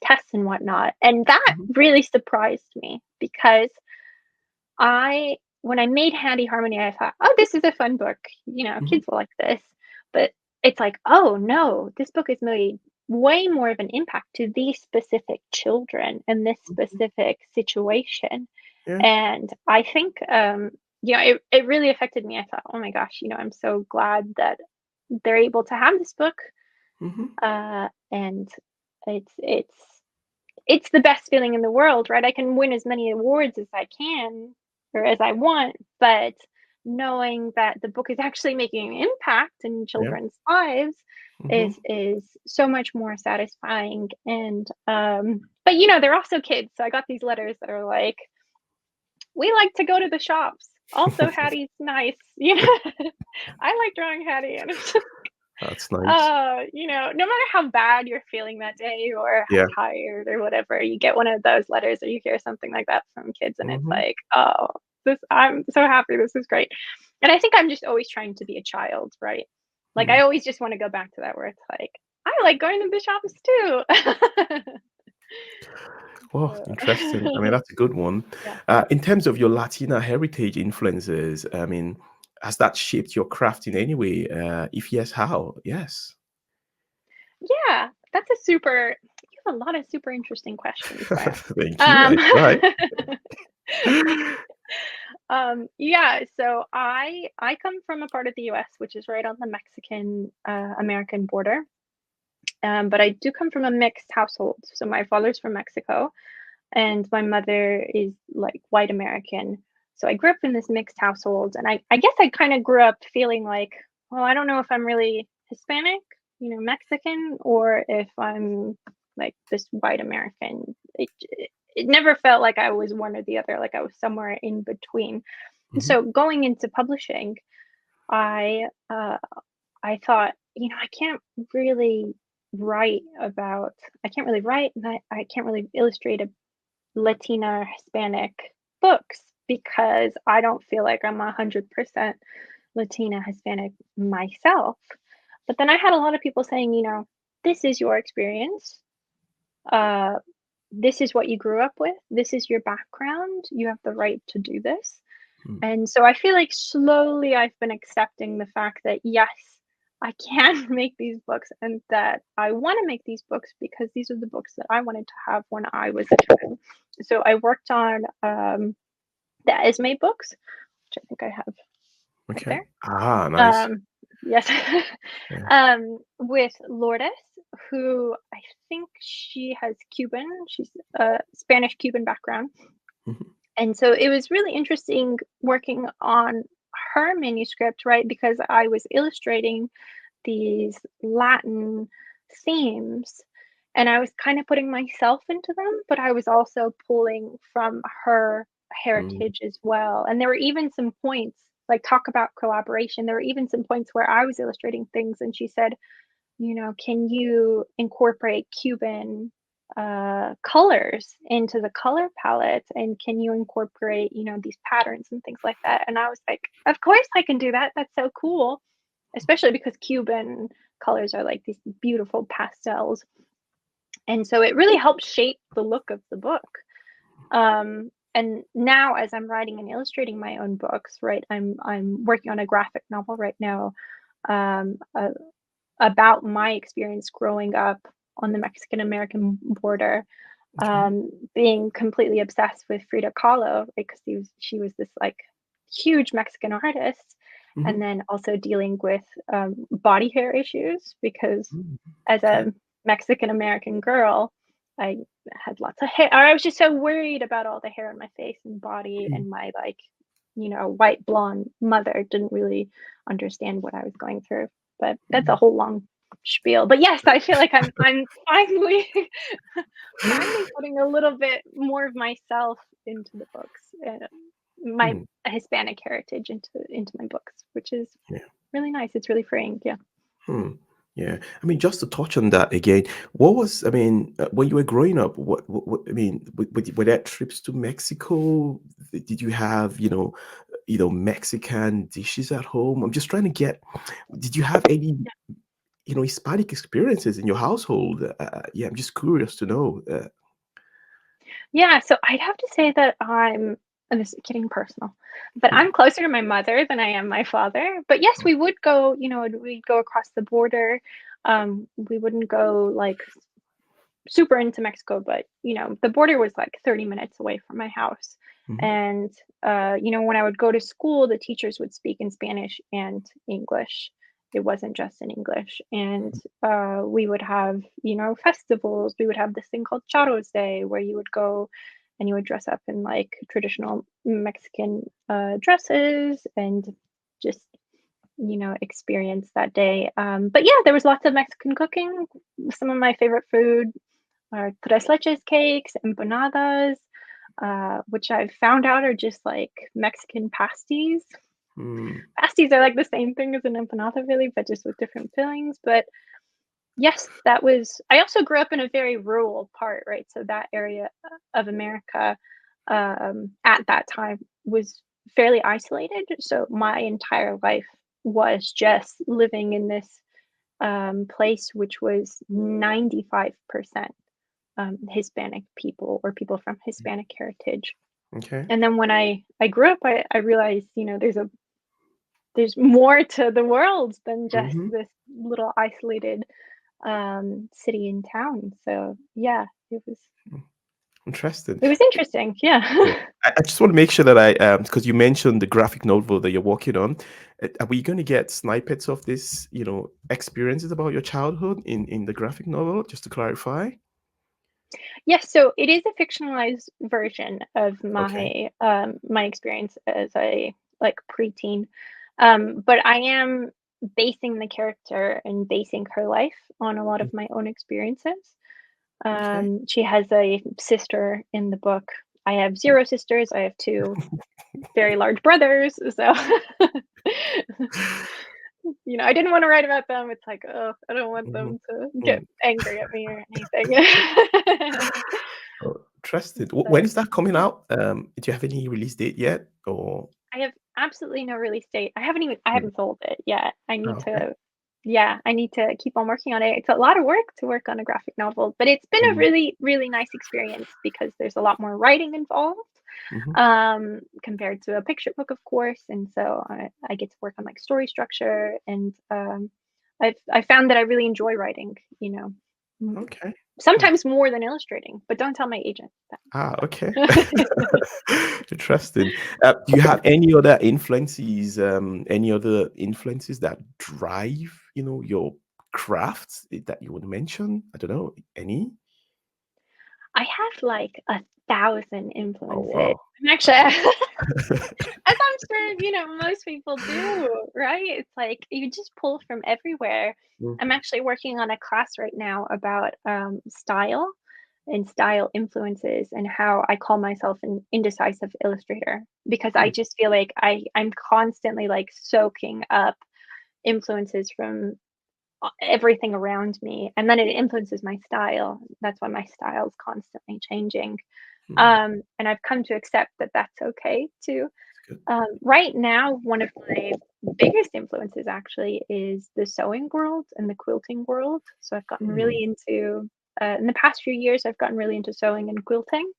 tests and whatnot." And that Hmm. really surprised me because when I made Hattie Harmony, I thought, "Oh, this is a fun book. Hmm. Kids will like this." But it's like, "Oh no, this book has made way more of an impact to these specific children and this Hmm. specific situation." Yeah. And I think, it really affected me. I thought, "Oh my gosh, I'm so glad that they're able to have this book." Hmm. And it's the best feeling in the world, right? I can win as many awards as I can or as I want, but knowing that the book is actually making an impact in Yeah. children's lives Hmm. is so much more satisfying. And but they're also kids, so I got these letters that are like, "We like to go to the shops. Also, Hattie's nice." I like drawing Hattie, and it's just That's nice. no matter how bad you're feeling that day or how Yeah. tired or whatever, you get one of those letters or you hear something like that from kids, and it's Hmm. like, "Oh, I'm so happy. This is great." And I think I'm just always trying to be a child, right? Like, I Mm. always just want to go back to that where it's like, I like going to the shops too. Oh, interesting. I mean, Uh, that's a good one. yeah. In terms of your Latina heritage influences, I mean, has that shaped your craft in any way? If yes, how? Yes. Yeah, that's you have a lot of super interesting questions there. Thank you. I Um, tried. yeah, so I come from a part of the US which is right on the Mexican American border. But I do come from a mixed household. So my father's from Mexico and my mother is like white American. So I grew up in this mixed household, and I guess I kind of grew up feeling like, well, I don't know if I'm really Hispanic, Mexican, or if I'm like this white American. It never felt like I was one or the other, like I was somewhere in between. And Mhm. so going into publishing, I uh, I thought, I can't really I can't really write, and I can't really illustrate a Latina or Hispanic books because I don't feel like I'm 100% Latina, Hispanic myself. But then I had a lot of people saying, this is your experience. Uh, this is what you grew up with. This is your background. You have the right to do this. Mm. And so I feel like slowly I've been accepting the fact that yes, I can make these books and that I want to make these books because these are the books that I wanted to have when I was a child. So I worked on the Esme books, which I think I have right Okay. there. Ah, nice. Um, yes, Yeah. with Lourdes, who I think she has Cuban, she's a Spanish Cuban background. Mhm. And so it was really interesting working on her manuscript, right? Because I was illustrating these Latin themes and I was kind of putting myself into them, but I was also pulling from her Mm. heritage as well. And there were even some points, like talk about collaboration, there were even some points where I was illustrating things and she said, can you incorporate Cuban colors into the color palette? And can you incorporate, these patterns and things like that? And I was like, of course I can do that. That's so cool. Especially because Cuban colors are like these beautiful pastels. And so it really helped shape the look of the book. And now as I'm writing and illustrating my own books, right, I'm working on a graphic novel right now, um, uh, about my experience growing up on the Mexican-American border, Okay. being completely obsessed with Frida Kahlo because she was this like huge Mexican artist, and Mhm. then also dealing with body hair issues because Mm. as Okay. a Mexican American girl, I had lots of hair. I was just so worried about all the hair on my face and body, Mm. and my like, white blonde mother didn't really understand what I was going through. But that's a Mm. whole long spiel. But yes, I feel like I'm finally finally putting a little bit more of myself into the books, my Mm. Hispanic heritage into my books, which is Yeah. really nice. It's really freeing. Yeah. Hmm. Yeah. I mean, just to touch on that again, what was, I mean, when you were growing up, I mean, were there trips to Mexico? Did you have, Mexican dishes at home? I'm just trying to get, did you have any, Hispanic experiences in your household? Yeah, I'm just curious to know. Yeah, so I'd have to say that and this is getting personal, but Hmm. I'm closer to my mother than I am my father. But yes, we would go, we'd go across the border. We wouldn't go like super into Mexico, but the border was like 30 minutes away from my house. Mhm. And when I would go to school, the teachers would speak in Spanish and English. It wasn't just in English. And we would have, festivals. We would have this thing called Charo's Day where you would go and you would dress up in like traditional Mexican dresses and just experience that day. But yeah, there was lots of Mexican cooking. Some of my favorite food are tres leches cakes, empanadas, which I've found out are just like Mexican pasties. Mm. Pasties are like the same thing as an empanada, really, but just with different fillings. But yes, that was. I also grew up in a very rural part, right? So that area of America at that time was fairly isolated. So my entire life was just living in this place, which was 95% Hispanic people or people from Hispanic heritage. Okay. And then when I grew up, I realized, there's more to the world than just Hmm. this little isolated city and town. So yeah, Interesting. it was interesting. Yeah. Yeah. I just want to make sure that because you mentioned the graphic novel that you're working on. Are we going to get snippets of this, experiences about your childhood in the graphic novel? Just to clarify. Yes, so it is a fictionalized version of Okay. my experience as a like preteen. But I am basing the character and basing her life on a lot of my own experiences. Okay. She has a sister in the book. I have 0 sisters. I have 2 very large brothers. So, I didn't want to write about them. It's like, oh, I don't want Mhm. them to get Mm. angry at me or anything. Oh, interesting. But When is that coming out? Do you have any release date yet? Or I have absolutely no release date. I Mm. haven't sold it yet. I Oh, need okay. to yeah, I need to keep on working on it. It's a lot of work to work on a graphic novel, but it's been a Mm. really, really nice experience because there's a lot more writing involved. Mhm. compared to a picture book, of course. And so I get to work on like story structure, and I found that I really enjoy writing, m- Okay. Hmm. sometimes more than illustrating, but don't tell my agent Ah, okay. that. Interesting. Do you have any other influences that drive, your craft that you would mention? I don't know, any? I have like 1,000 Oh, influences. wow. I'm actually, as I'm sure, most people do, right? It's like you just pull from everywhere. Mm, I'm actually working on a class right now about style and style influences, and how I call myself an indecisive illustrator, because I mm, just feel like I'm constantly like soaking up influences from everything around me, and then it influences my style. That's why my style is constantly changing. mm. And I've come to accept that that's okay too. That's good. Right now, one of my biggest influences actually is the sewing world and the quilting world. So I've gotten Mm, really into, in the past few years, I've gotten really into sewing and quilting.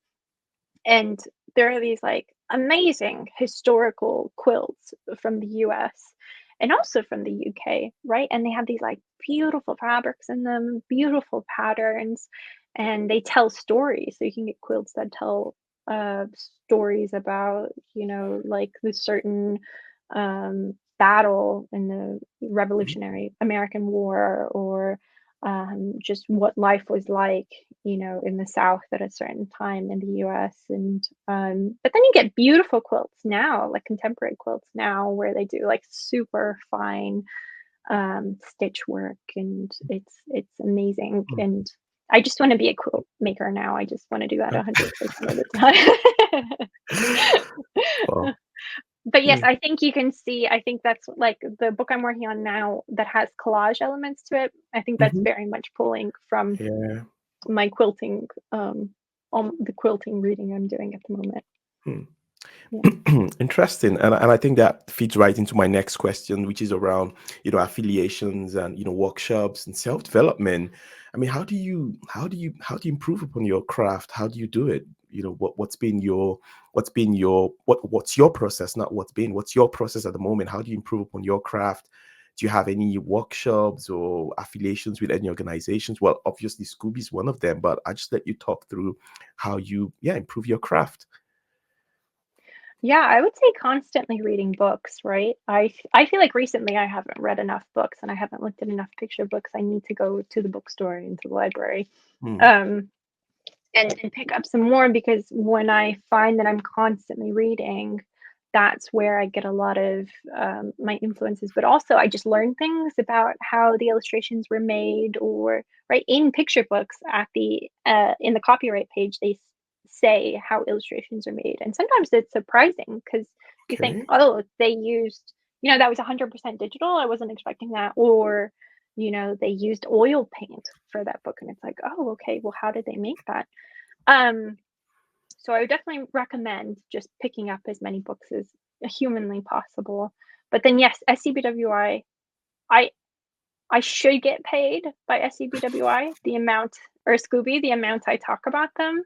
And there are these like amazing historical quilts from the US and also from the UK, right? And they have these like beautiful fabrics in them, beautiful patterns, and they tell stories. So you can get quilts that tell stories about, like the certain battle in the mhm, Revolutionary American War, or just what life was like, in the South at a certain time in the US. And but then you get beautiful quilts now, like contemporary quilts now, where they do like super fine stitch work, and it's amazing. mm. And I just want to be a quilt maker now. I just want to do that 100% of the time. Wow. But yes, Mm, I think you can see, I think that's like the book I'm working on now that has collage elements to it. I think that's mhm. very much pulling from Yeah. my quilting, the quilting reading I'm doing at the moment. Hmm. Yeah. Interesting, and I think that feeds right into my next question, which is around affiliations and workshops and self development. I mean, how do you improve upon your craft? How do you do it? What's your process? Not what's your process at the moment? How do you improve upon your craft? Do you have any workshops or affiliations with any organizations? Well, obviously, Scooby is one of them, but I just let you talk through how you improve your craft. Yeah, I would say constantly reading books, right? I feel like recently I haven't read enough books, and I haven't looked at enough picture books. I need to go to the bookstore and to the library. Hmm. Um, and pick up some more, because when I find that I'm constantly reading, that's where I get a lot of my influences. But also, I just learn things about how the illustrations were made, or right in picture books at the in the copyright page, they say how illustrations are made, and sometimes it's surprising because you think, Okay. oh, they used, that was 100% digital. I wasn't expecting that, or they used oil paint for that book, and it's like, oh, okay, well, how did they make that? Um, so I would definitely recommend just picking up as many books as humanly possible. But then yes, SCBWI, I I should get paid by SCBWI the amount, or Scooby, the amount I talk about them,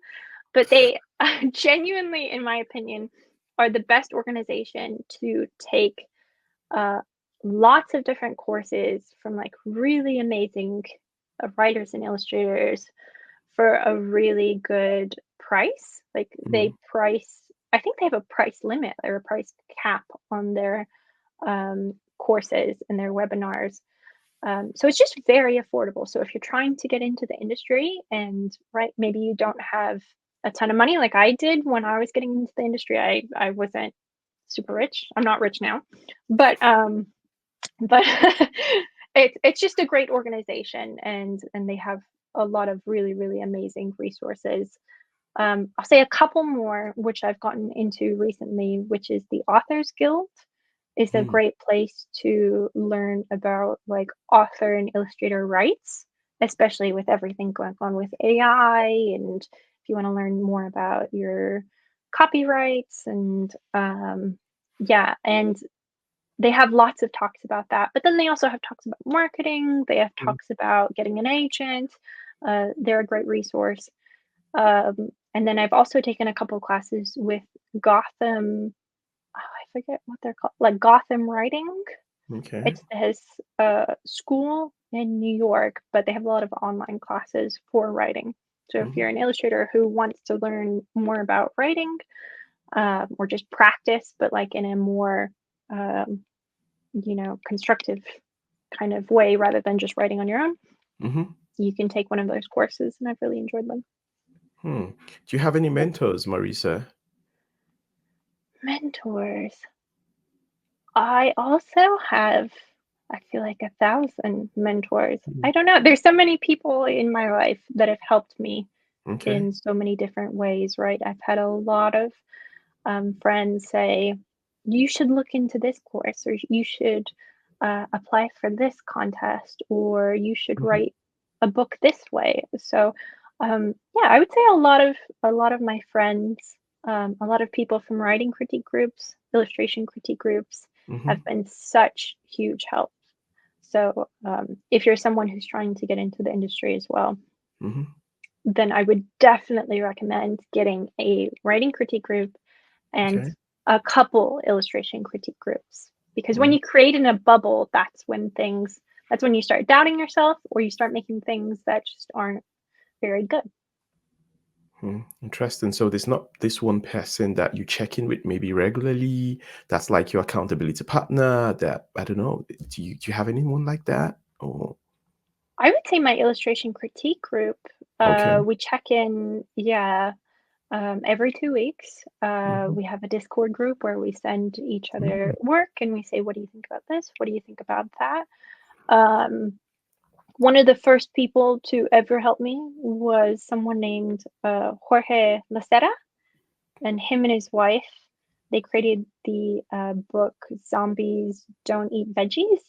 but they genuinely, in my opinion, are the best organization to take uh, lots of different courses from like really amazing writers and illustrators for a really good price. Like Mm, I think they have a price limit or a price cap on their courses and their webinars. So it's just very affordable. So if you're trying to get into the industry, and right, maybe you don't have a ton of money like I did when I was getting into the industry. I wasn't super rich. I'm not rich now, but it's just a great organization, and they have a lot of really really amazing resources. I'll say a couple more which I've gotten into recently, which is the Authors Guild. Is a mm, great place to learn about like author and illustrator rights, especially with everything going on with AI, and if you want to learn more about your copyrights. And yeah, and they have lots of talks about that, but then they also have talks about marketing. They have mm, talks about getting an agent. They're a great resource. Um, And then I've also taken a couple classes with Gotham. Oh, I forget what they're called, like Gotham Writing. Okay. It's this school in New York, but they have a lot of online classes for writing. So if Mhm. you're an illustrator who wants to learn more about writing, or just practice, but like in a more, um, constructive kind of way rather than just writing on your own, Mhm. you can take one of those courses, and I've really enjoyed them. Hmm. Do you have any Yeah. mentors, Marissa? Mentors. I also have, I feel like 1,000 mentors. Mm. I don't know. There's so many people in my life that have helped me Okay. in so many different ways, right? I've had a lot of friends say, you should look into this course, or you should apply for this contest, or you should Mhm. write a book this way. So, yeah, I would say a lot of my friends, a lot of people from writing critique groups, illustration critique groups, have Mhm. been such huge help. So, if you're someone who's trying to get into the industry as well, Mhm. then I would definitely recommend getting a writing critique group and Okay. a couple illustration critique groups. Because when Mm. you create in a bubble, that's when you start doubting yourself, or you start making things that just aren't very good. Hmm. Interesting. So there's not this one person that you check in with maybe regularly. That's like your accountability partner. That I don't know. Do you have anyone like that? Oh, I would say my illustration critique group, okay. we check in, yeah, every 2 weeks. Mhm. We have a Discord group where we send each other Mm. work and we say, what do you think about this? What do you think about that? Um, One of the first people to ever help me was someone named Jorge Lacera, and him and his wife, they created the book Zombies Don't Eat Veggies.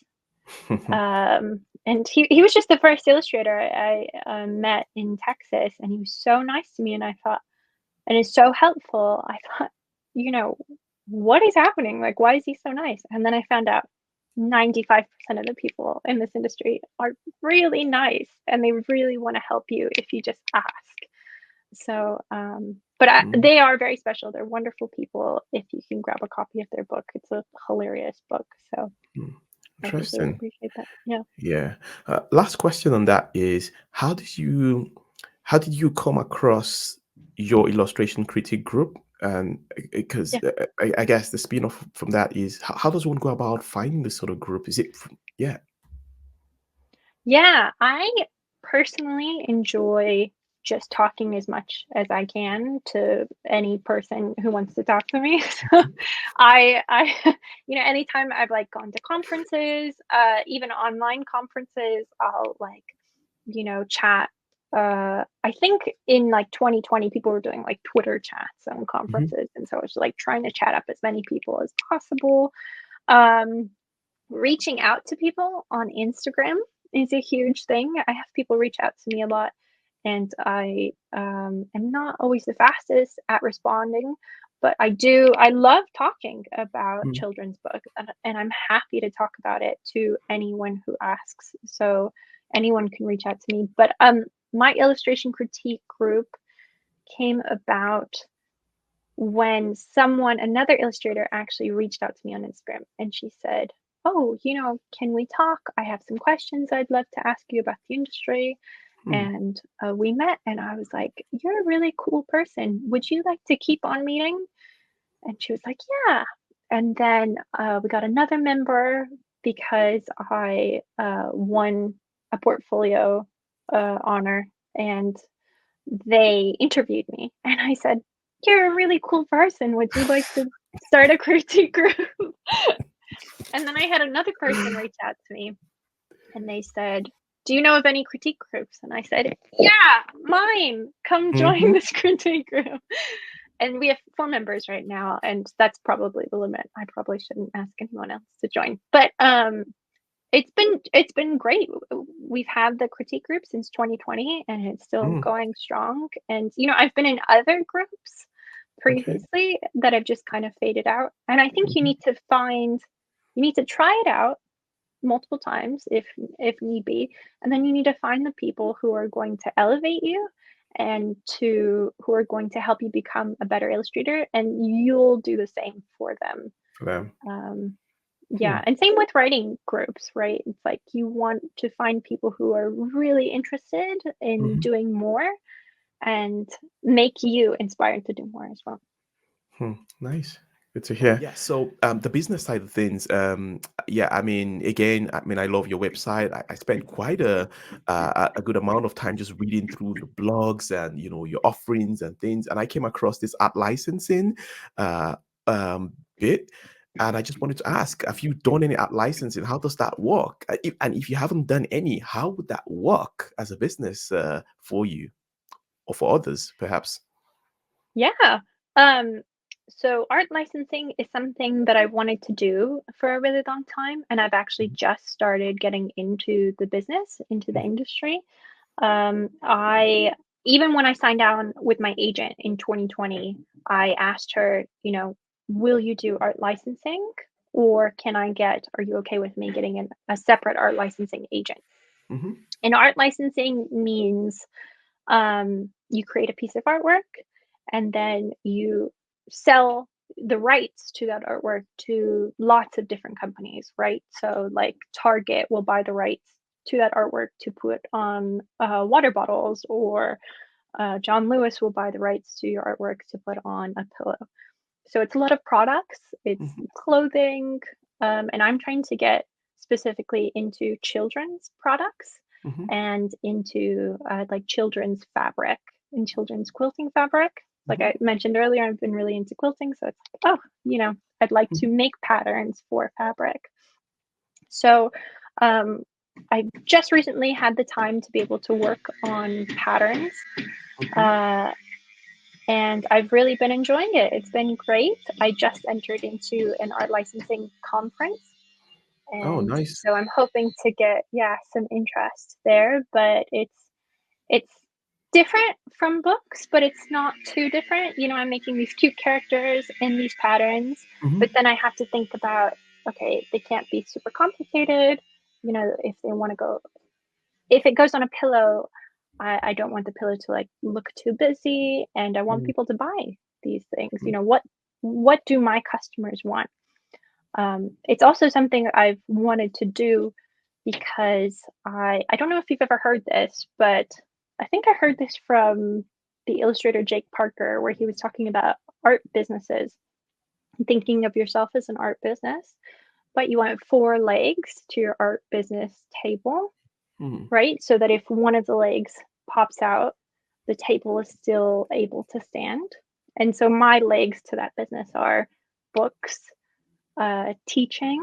And he was just the first illustrator I met in Texas, and he was so nice to me. And I thought, and it's so helpful. I thought, you know, what is happening? Like, why is he so nice? And then I found out 95% of the people in this industry are really nice, and they really want to help you if you just ask. So, Mm. they are very special. They're wonderful people. If you can grab a copy of their book, it's a hilarious book. So Mm. I would really Interesting. appreciate that. Yeah. Yeah. Last question on that is how did you come across your illustration critic group? And because Yeah. I guess the spin-off from that is how does one go about finding this sort of group? Is it yeah. Yeah, I personally enjoy just talking as much as I can to any person who wants to talk to me. So I anytime I've like gone to conferences, even online conferences, I'll like, chat. I think in like 2020, people were doing like Twitter chats on Mhm. conferences, and so I was like trying to chat up as many people as possible. Um, Reaching out to people on Instagram is a huge thing. I have people reach out to me a lot, and I am not always the fastest at responding, but I love talking about Mm. children's books, and I'm happy to talk about it to anyone who asks. So anyone can reach out to me. But my illustration critique group came about when another illustrator actually reached out to me on Instagram, and she said, "Oh, can we talk? I have some questions I'd love to ask you about the industry." Mm. And we met, and I was like, "You're a really cool person. Would you like to keep on meeting?" And she was like, "Yeah." And then we got another member because I won a portfolio honor, and they interviewed me, and I said, "You're a really cool person. Would you like to start a critique group?" And then I had another person reach out to me, and they said, "Do you know of any critique groups?" And I said, "Yeah, mine. Come join Mhm. this critique group." And we have 4 members right now, and that's probably the limit. I probably shouldn't ask anyone else to join. But it's been great. We've had the critique group since 2020, and it's still Mm. going strong. And I've been in other groups Okay. previously that have just kind of faded out. And I think Mhm. you need to try it out multiple times if need be, and then you need to find the people who are going to elevate you and who are going to help you become a better illustrator, and you'll do the same for them. For them. Um, Hmm. yeah, and same with writing groups, right? It's like you want to find people who are really interested in Mhm. doing more and make you inspired to do more as well. Hmm, nice. Good to hear. Yeah. So the business side of things, yeah, I mean, again, I mean, I love your website. I spent quite a good amount of time just reading through your blogs and your offerings and things. And I came across this art licensing uh bit. And I just wanted to ask, have you done any art licensing? How does that work? And if you haven't done any, how would that work as a business for you or for others, perhaps? Yeah. Um, so art licensing is something that I wanted to do for a really long time, and I've actually Mhm, just started getting into the business, into the mhm, industry. I even when I signed down with my agent in 2020, I asked her, will you do art licensing, or are you okay with me getting a separate art licensing agent? mhm, And art licensing means you create a piece of artwork and then you sell the rights to that artwork to lots of different companies, right? So, like Target will buy the rights to that artwork to put on water bottles, or John Lewis will buy the rights to your artwork to put on a pillow. So, it's a lot of products, it's mhm, clothing, and I'm trying to get specifically into children's products mhm, and into like children's fabric and children's quilting fabric. Like mhm. I mentioned earlier, I've been really into quilting, so it's like, oh, I'd like to Mhm, make patterns for fabric. So um, I just recently had the time to be able to work on patterns. mhm. Uh, and I've really been enjoying it. It's been great. I just entered into an art licensing conference, Oh, and nice. so I'm hoping to get, yeah, some interest there, but it's different from books, but it's not too different. I'm making these cute characters in these patterns, Mhm, but then I have to think about, okay, they can't be super complicated. If it goes on a pillow, I don't want the pillow to like look too busy, and I want mm, people to buy these things. mm, What do my customers want? It's also something I've wanted to do because I don't know if you've ever heard this, but I think I heard this from the illustrator Jake Parker, where he was talking about art businesses, thinking of yourself as an art business, but you want four legs to your art business table, mm. right? So that if one of the legs pops out, the table is still able to stand. And so my legs to that business are books, teaching,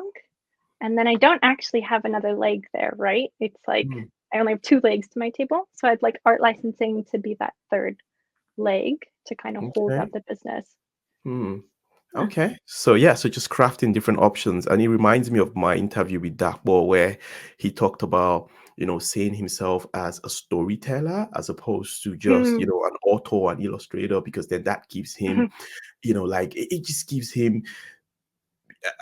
and then I don't actually have another leg there, right? It's like Mm, I only have two legs to my table. So I'd like art licensing to be that third leg to kind of hold up okay. the business. Mm. Yeah. Okay. So yeah, so just crafting different options. And it reminds me of my interview with Dakbo where he talked about, seeing himself as a storyteller as opposed to just, Mm. an author and illustrator, because then that gives him, Mhm. like it just gives him,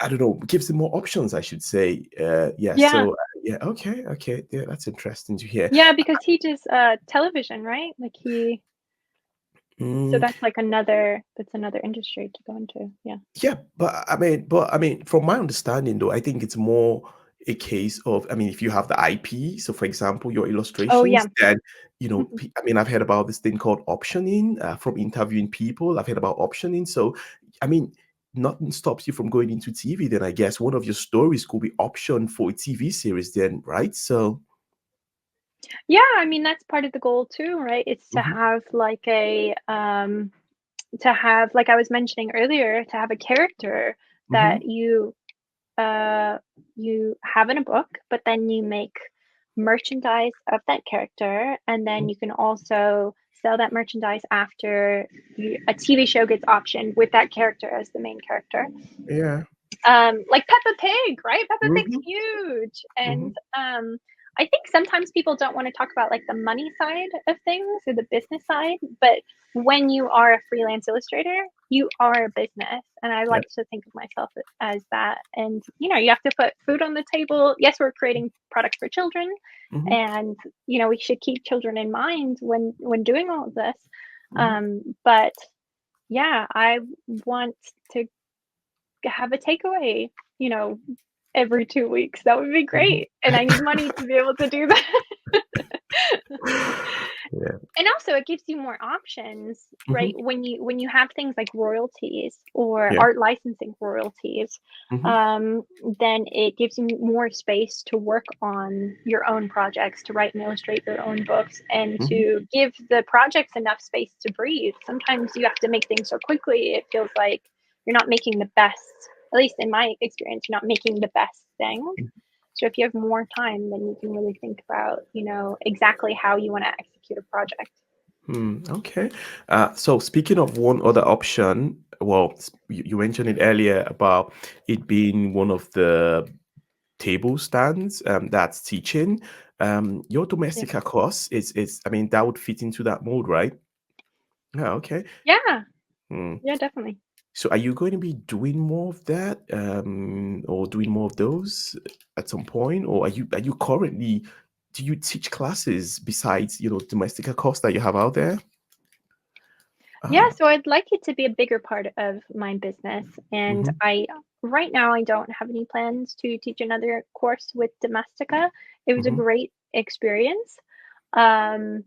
I don't know, gives him more options, I should say. Yeah. Yeah. So yeah, okay, okay. Yeah, that's interesting to hear. Yeah, because he does television, right? So Mm, that's another industry to go into. Yeah. yeah, but I mean, from my understanding, though, I think it's more a case of, I mean, if you have the IP, so for example, your Oh yeah. illustrations, then Mhm. I mean, I've heard about this thing called optioning from interviewing people. I've heard about optioning. So, I mean, nothing stops you from going into TV. Then I guess one of your stories could be optioned for a TV series. Then, right? So, Yeah, I mean that's part of the goal too, right? It's to mhm, have like I was mentioning earlier, to have a character mhm, that uh you have in a book, but then you make merchandise of that character, and then mhm, you can also sell that merchandise after a TV show gets optioned with that character as the main character. yeah, Like Peppa Pig, right? Peppa Pig's mhm, huge, and mhm, I think sometimes people don't want to talk about like the money side of things or the business side, but when you are a freelance illustrator, you are a business, and I Yeah. like to think of myself as that. And you have to put food on the table. Yes, we're creating products for children, Hmm. and we should keep children in mind when doing all of this. Hmm. But yeah, I want to have a takeaway, every 2 weeks. That would be Hmm. great, and I need money to be able to do that. Yeah. And also it gives you more options, Hmm. right? When you have things like royalties or Yeah. art licensing royalties, Hmm. then it gives you more space to work on your own projects, to write and illustrate your own books, and Hmm. to give the projects enough space to breathe. Sometimes you have to make things so quickly, it feels like you're not making the best, at least in my experience, you're not making the best thing. So if you have more time, then you can really think about, exactly how you want to execute a project. Okay. So speaking of one other option, well, you mentioned it earlier about it being one of the table stands, that's teaching. Your Yeah. domestica course is I mean, that would fit into that mold, right? Yeah, okay. Yeah. Hmm. Yeah, definitely. So are you going to be doing more of that, or doing more of those at some point, or are you currently, do you teach classes besides, domestica course that you have out there? Yeah, Ah. so I'd like it to be a bigger part of my business. And Mhm. right now, I don't have any plans to teach another course with Domestica. It was a Mhm. great experience. Um,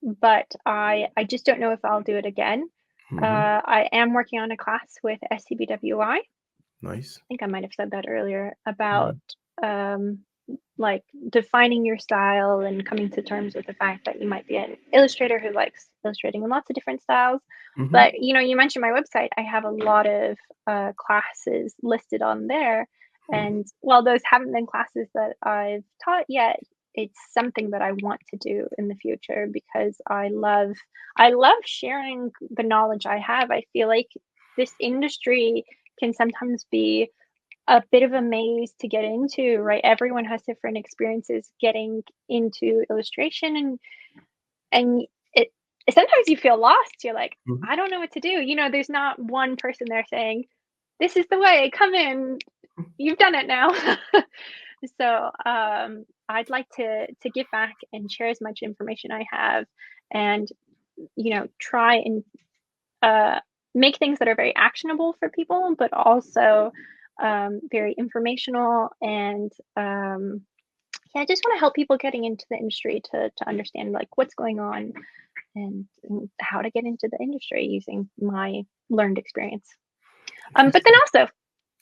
but I just don't know if I'll do it again. Mhm. I am working on a class with SCBWI. Nice. Think I might have said that earlier about Mhm. um, like defining your style and coming to terms with the fact that you might be an illustrator who likes illustrating in lots of different styles. Mhm. But you mentioned my website. I have a lot of classes listed on there, Mhm. and while those haven't been classes that I've taught yet, it's something that I want to do in the future because I love sharing the knowledge I have. I feel like this industry can sometimes be a bit of a maze to get into, right? Everyone has different experiences getting into illustration, and it sometimes you feel lost. You're like, Mhm. I don't know what to do. There's not one person there saying, "This is the way. Come in. You've done it now." So I'd like to give back and share as much information I have, and try and uh, make things that are very actionable for people, but also very informational. And yeah, I just want to help people getting into the industry to understand like what's going on, and how to get into the industry using my learned experience. But then Interesting. also,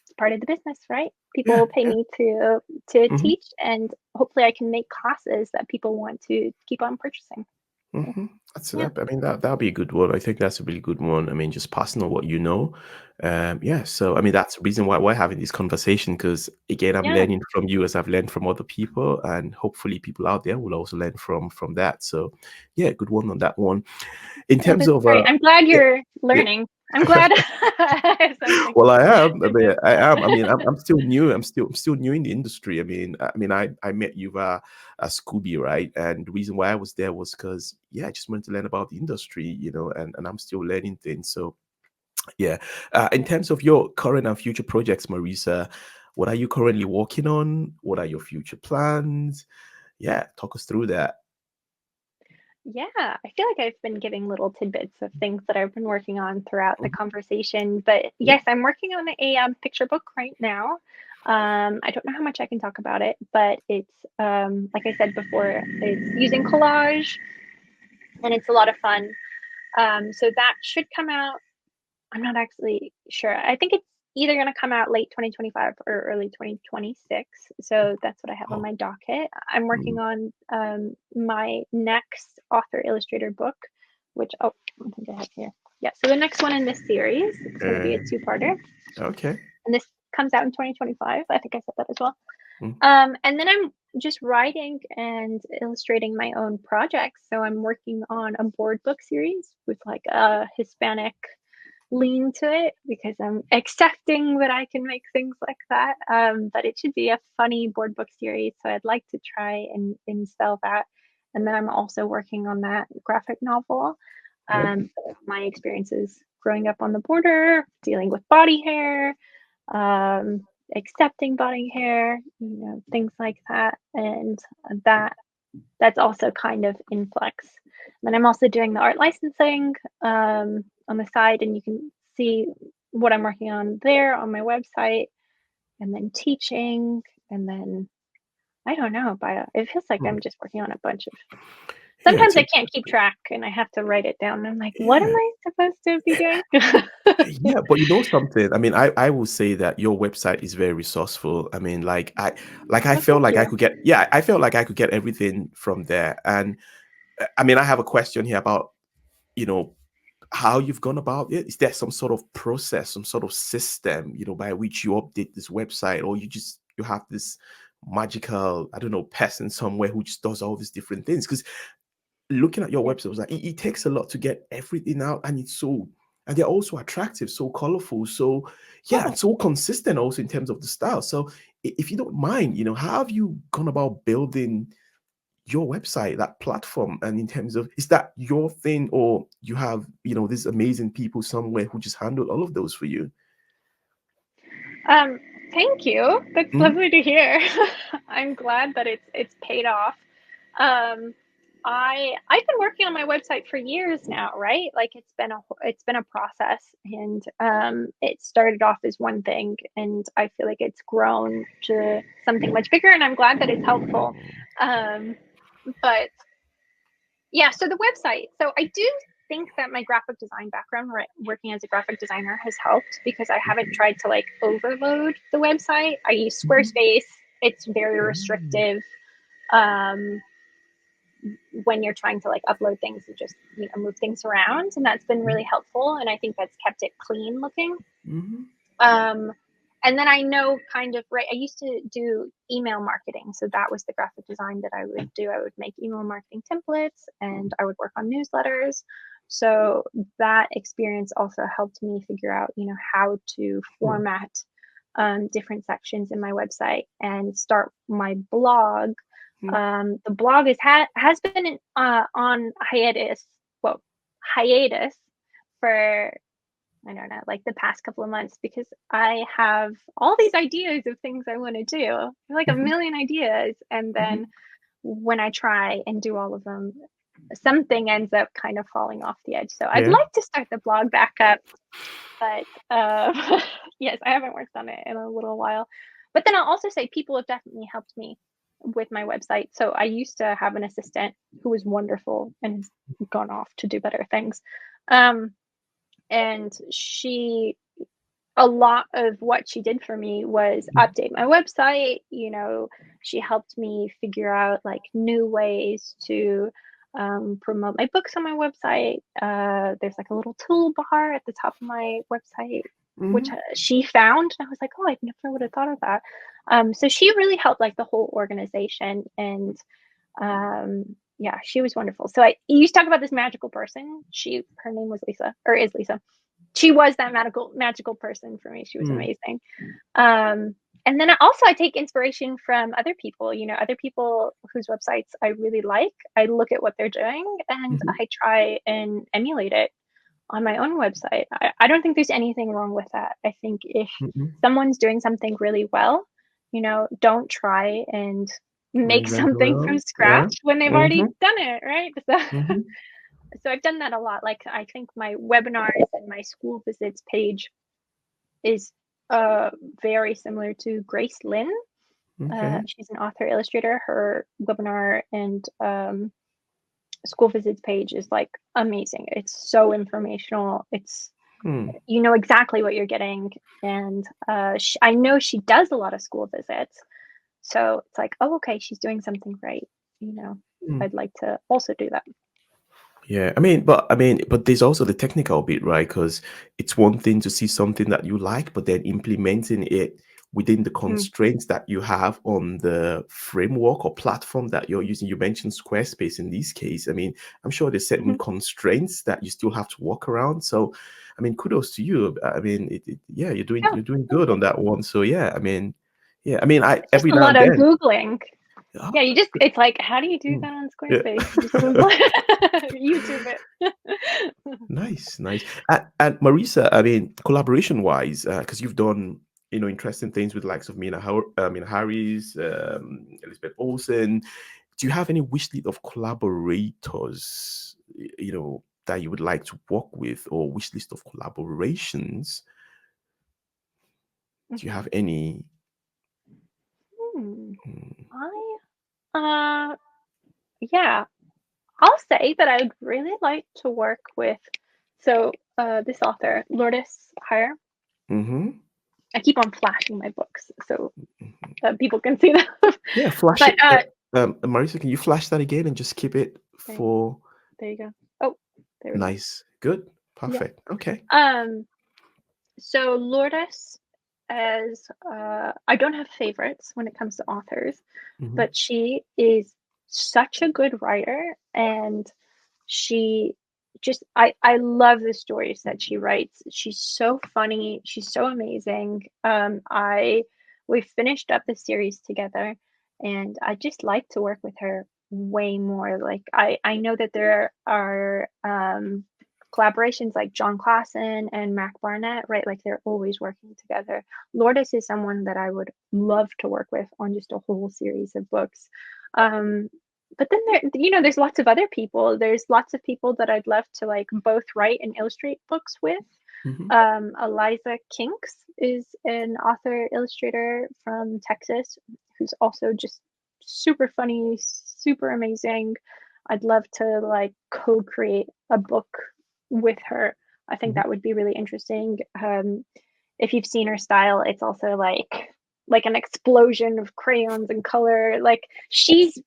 it's part of the business, right? People Yeah, will pay yeah. me to Mhm. teach, and hopefully, I can make classes that people want to keep on purchasing. So, Mhm. That's yeah, that. I mean, that'll be a good one. I think that's a really good one. I mean, just passing on what you know. Yeah. So, I mean, that's the reason why we're having this conversation because, again, I'm yeah. learning from you as I've learned from other people, and hopefully, people out there will also learn from that. So, yeah, good one on that one. In Yeah, terms that's of great. I'm glad yeah, you're yeah. learning. I'm glad I have something Well, I am. I to mean, do. I am. I mean, I'm still new. I'm still new in the industry. I met you at Scooby, right? And the reason why I was there was because, yeah, I just wanted to learn about the industry, and I'm still learning things. So, yeah. In terms of your current and future projects, Marisa, what are you currently working on? What are your future plans? Yeah, talk us through that. Yeah, I feel like I've been giving little tidbits of things that I've been working on throughout the Mhm. conversation. But Yeah. yes, I'm working on a picture book right now. I don't know how much I can talk about it, but it's like I said before, it's using collage, and it's a lot of fun. So that should come out. I'm not actually sure. I think it's either going to come out late 2025 or early 2026. So that's what I have on Oh. my docket. I'm working Mm. on my next author illustrator book, which, oh, I think I have here. Yeah. So the next one in this series, it's going to be a Uh, two-parter. okay. And this comes out in 2025. I think I said that as well. Mm. And then I'm just writing and illustrating my own projects. So I'm working on a board book series with like a Hispanic lean to it because I'm accepting that I can make things like that. But it should be a funny board book series. So I'd like to try and sell that. And then I'm also working on that graphic novel. Yeah. My experiences growing up on the border, dealing with body hair, accepting body hair, things like that. And that that's also kind of in flux. Then I'm also doing the art licensing on the side, and you can see what I'm working on there on my website, and then teaching, and then I don't know, it feels like I'm just working on a bunch of. Yeah, Sometimes I can't keep track, and I have to write it down. And I'm like, what am yeah. I supposed to be doing? Yeah, but you know something? I mean, I will say that your website is very resourceful. I mean, I Oh, felt thank like I you. could get, yeah, I felt like I could get everything from there. And I mean, I have a question here about, you know, how you've gone about it. Is there some sort of process, some sort of system, by which you update this website, or you have this magical, I don't know, person somewhere who just does all these different things? Because looking at your Yeah. website, was like it takes a lot to get everything out, and and they're also attractive, so colorful, so yeah, Oh, and so consistent also in terms of the style. So if you don't mind, how have you gone about building your website, that platform? And in terms of, is that your thing, or you have, these amazing people somewhere who just handle all of those for you? um, thank you. That's Mhm. lovely to hear. I'm glad that it's paid off. Um, I've been working on my website for years now, right? Like it's been a process, and it started off as one thing, and I feel like it's grown to something much bigger, and I'm glad that it's helpful. Um, but yeah, so the website. So I do think that my graphic design background, working as a graphic designer, has helped, because I haven't tried to like overload the website. I use Mhm. Squarespace. It's very Mm. restrictive. Um, when you're trying to like upload things and just move things around, and that's been really helpful, and I think that's kept it clean looking. Mhm. um, and then I know kind of, right, I used to do email marketing, so that was the graphic design that I would do. I would make email marketing templates, and I would work on newsletters. So that experience also helped me figure out how to Mm. format different sections in my website and start my blog. Mm. The blog has been on hiatus, well, hiatus for, I don't know, like the past couple of months, because I have all these ideas of things I want to do, like a Mhm. million ideas, and then Mhm. when I try and do all of them, something ends up kind of falling off the edge. So I'd Yeah. like to start the blog back up, but yes, I haven't worked on it in a little while. But then I'll also say people have definitely helped me with my website. So I used to have an assistant who was wonderful and has gone off to do better things. Um, and a lot of what she did for me was update my website. She helped me figure out like new ways to promote my books on my website. There's like a little toolbar at the top of my website, which Mhm. she found. And I was like, oh, I never would have thought of that. So she really helped like the whole organization. And yeah, she was wonderful. So you used to talk about this magical person. Her name was Lisa, or is Lisa. She was that magical person for me. She was Mm. amazing. Um, and then I take inspiration from other people, other people whose websites I really like. I look at what they're doing, and Mhm. I try and emulate it on my own website. I don't think there's anything wrong with that. I think if Mhm. someone's doing something really well, don't try and make Reinvent the something from wheel. Yeah. scratch when they've already Mhm. done it, right? Mhm. So I've done that a lot. Like I think my webinars and my school visits page is very similar to Grace Lynn. Okay. She's an author illustrator. Her webinar and school visits page is like amazing. It's so informational. It's Hmm. you know exactly what you're getting, and I know she does a lot of school visits, so it's like, oh, okay, she's doing something right. Hmm. I'd like to also do that. Yeah, but there's also the technical bit, right? Because it's one thing to see something that you like, but then implementing it within the Mm. constraints that you have on the framework or platform that you're using. You mentioned Squarespace in this case. I mean, I'm sure there's certain Mhm. constraints that you still have to walk around. So, I mean, kudos to you. I mean, yeah, you're doing Yeah, you're doing thank good you. on that one. So, yeah, I mean, I It's just every a now lot and of then. Googling. Yeah, Ah, you just it's like, how do you do mm, that on yeah. Squarespace? You just YouTube it. Nice, nice. And Marissa, I mean, collaboration-wise, because you've done, interesting things with the likes of Mina Harris, Elizabeth Olsen. Do you have any wish list of collaborators, that you would like to work with, or wish list of collaborations? Do you have Mhm. any? Hmm. Mm, Uh, yeah, I'll say that I would really like to work with this author, Lourdes Hire. mhm, I keep on flashing my books so mhm. that people can see them. Yeah, flash But it. Marissa, can you flash that again and just keep it there, for there you go. Oh, there we go. nice, good, Yeah. perfect. Okay. Um, so Lourdes, as I don't have favorites when it comes to authors, Mhm. but she is such a good writer, and she just I love the stories that she writes. She's so funny, she's so amazing. We finished up the series together, and I just like to work with her way more. Like I know that there are collaborations like John Klassen and Mac Barnett, right? Like they're always working together. Lourdes is someone that I would love to work with on just a whole series of books. Um, but then there's lots of other people. There's lots of people that I'd love to like both write and illustrate books with. Mhm. Eliza Kinks is an author illustrator from Texas who's also just super funny, super amazing. I'd love to like co-create a book with her. I think Mhm. that would be really interesting. If you've seen her style, it's also like an explosion of crayons and color. Like she's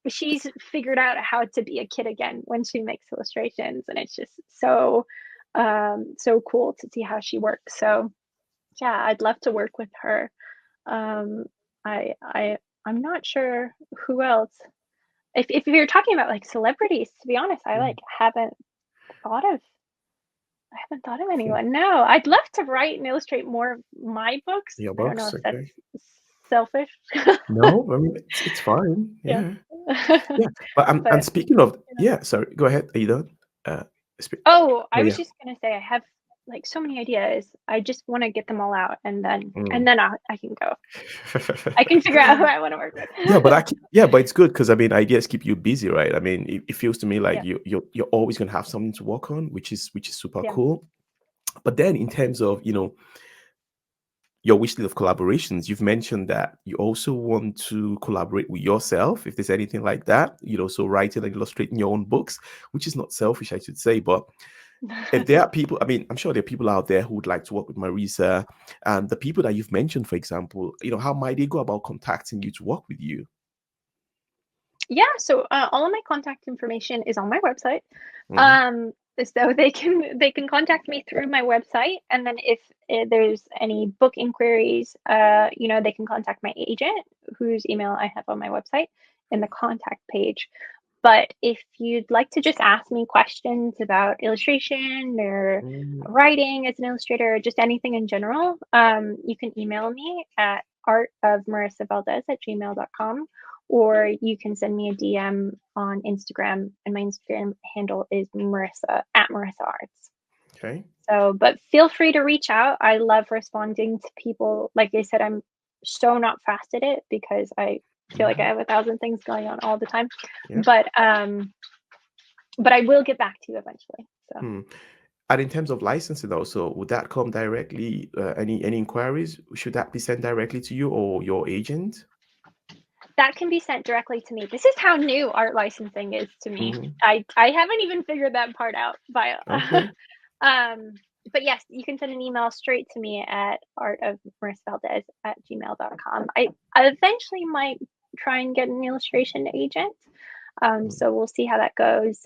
figured out how to be a kid again when she makes illustrations, and it's just so cool to see how she works. So yeah, I'd love to work with her. Um, I'm not sure who else. If you're talking about like celebrities, to be honest, I like Mhm. thought of I haven't thought of Hmm. anyone. No, I'd love to write and illustrate more of my books. Your I don't know box, if okay. that's selfish. No, I mean it's fine. Yeah. Yeah, yeah. But and But speaking of, yeah. yeah. Sorry, go ahead. Are you done? Uh, spe- Oh, oh I was yeah. just gonna say I have like so many ideas. I just want to get them all out, and then Mm. I can go. I can figure out who I want to work Yeah, but with. but it's good because I mean, ideas keep you busy, right? I mean, it feels to me like Yeah, you're always gonna have something to work on, which is super yeah. cool. But then in terms of your wish list of collaborations, you've mentioned that you also want to collaborate with yourself, if there's anything like that, so writing and illustrating your own books, which is not selfish, I should say. But if there are people, I mean, I'm sure there are people out there who would like to work with Marissa, and the people that you've mentioned, for example, how might they go about contacting you to work with you? Yeah, so all of my contact information is on my website. Mhm. Um, so they can contact me through my website, and then if there's any book inquiries, they can contact my agent, whose email I have on my website in the contact page. But if you'd like to just ask me questions about illustration or Mm, writing as an illustrator, or just anything in general, you can email me at artofmarissavaldez@gmail.com, or you can send me a DM on Instagram, and my Instagram handle is Marissa at Marissa Arts. okay. So, but feel free to reach out. I love responding to people. Like I said, I'm so not fast at it because I feel like I Mhm. have 1,000 things going on all the time. Yeah. But I will get back to you eventually. So Hmm. And in terms of licensing also, would that come directly, any inquiries? Should that be sent directly to you or your agent? that can be sent directly to me. This is how new art licensing is to me. Mhm. I haven't even figured that part out via Okay. um but yes, you can send an email straight to me at artofmarissavaldez@gmail.com. I eventually might try and get an illustration agent. Mm, So we'll see how that goes.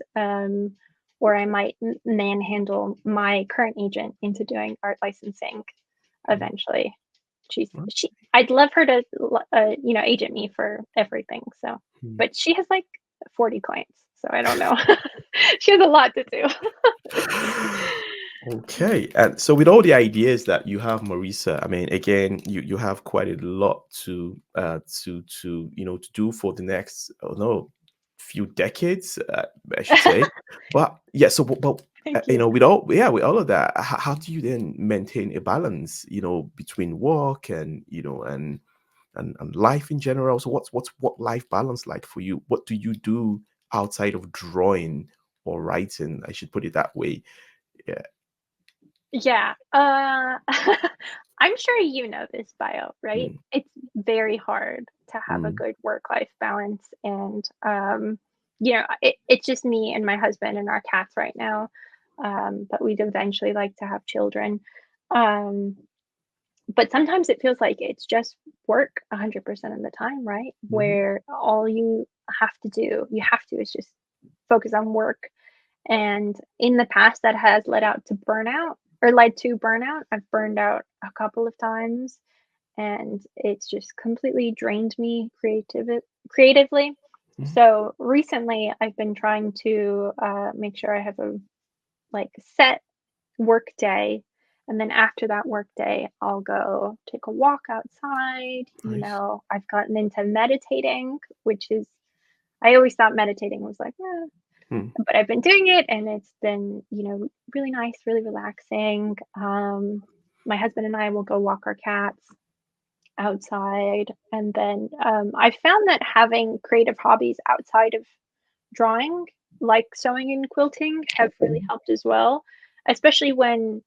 Or I might manhandle my current agent into doing art licensing mm, eventually. mm, I'd love her to agent me for everything. So, mm. but she has like 40 clients, so I don't know. She has a lot to do. Okay, and so with all the ideas that you have, Marissa, I mean, again, you have quite a lot to do for the next, I don't know, few decades, I should say. But yeah, so but Thank you. with all of that, how do you then maintain a balance, between work and and life in general? So what's what life balance like for you? What do you do outside of drawing or writing? I should put it that way. Yeah. Yeah. I'm sure you know this bio, right? Mm, It's very hard to have a mm, good work-life balance. And, it's just me and my husband and our cats right now. But we'd eventually like to have children. Um, but sometimes it feels like it's just work 100% of the time, right? mhm, Where all you have to, is just focus on work. And in the past, that has led to burnout. I've burned out a couple of times, and it's just completely drained me creatively. mhm, So recently, I've been trying to make sure I have a set work day. And then after that work day, I'll go take a walk outside. nice. I've gotten into meditating, which is, I always thought meditating was like, Mm, but I've been doing it and it's been, really nice, really relaxing. My husband and I will go walk our cats outside. And then I found that having creative hobbies outside of drawing, like sewing and quilting, have really mhm, helped as well, especially when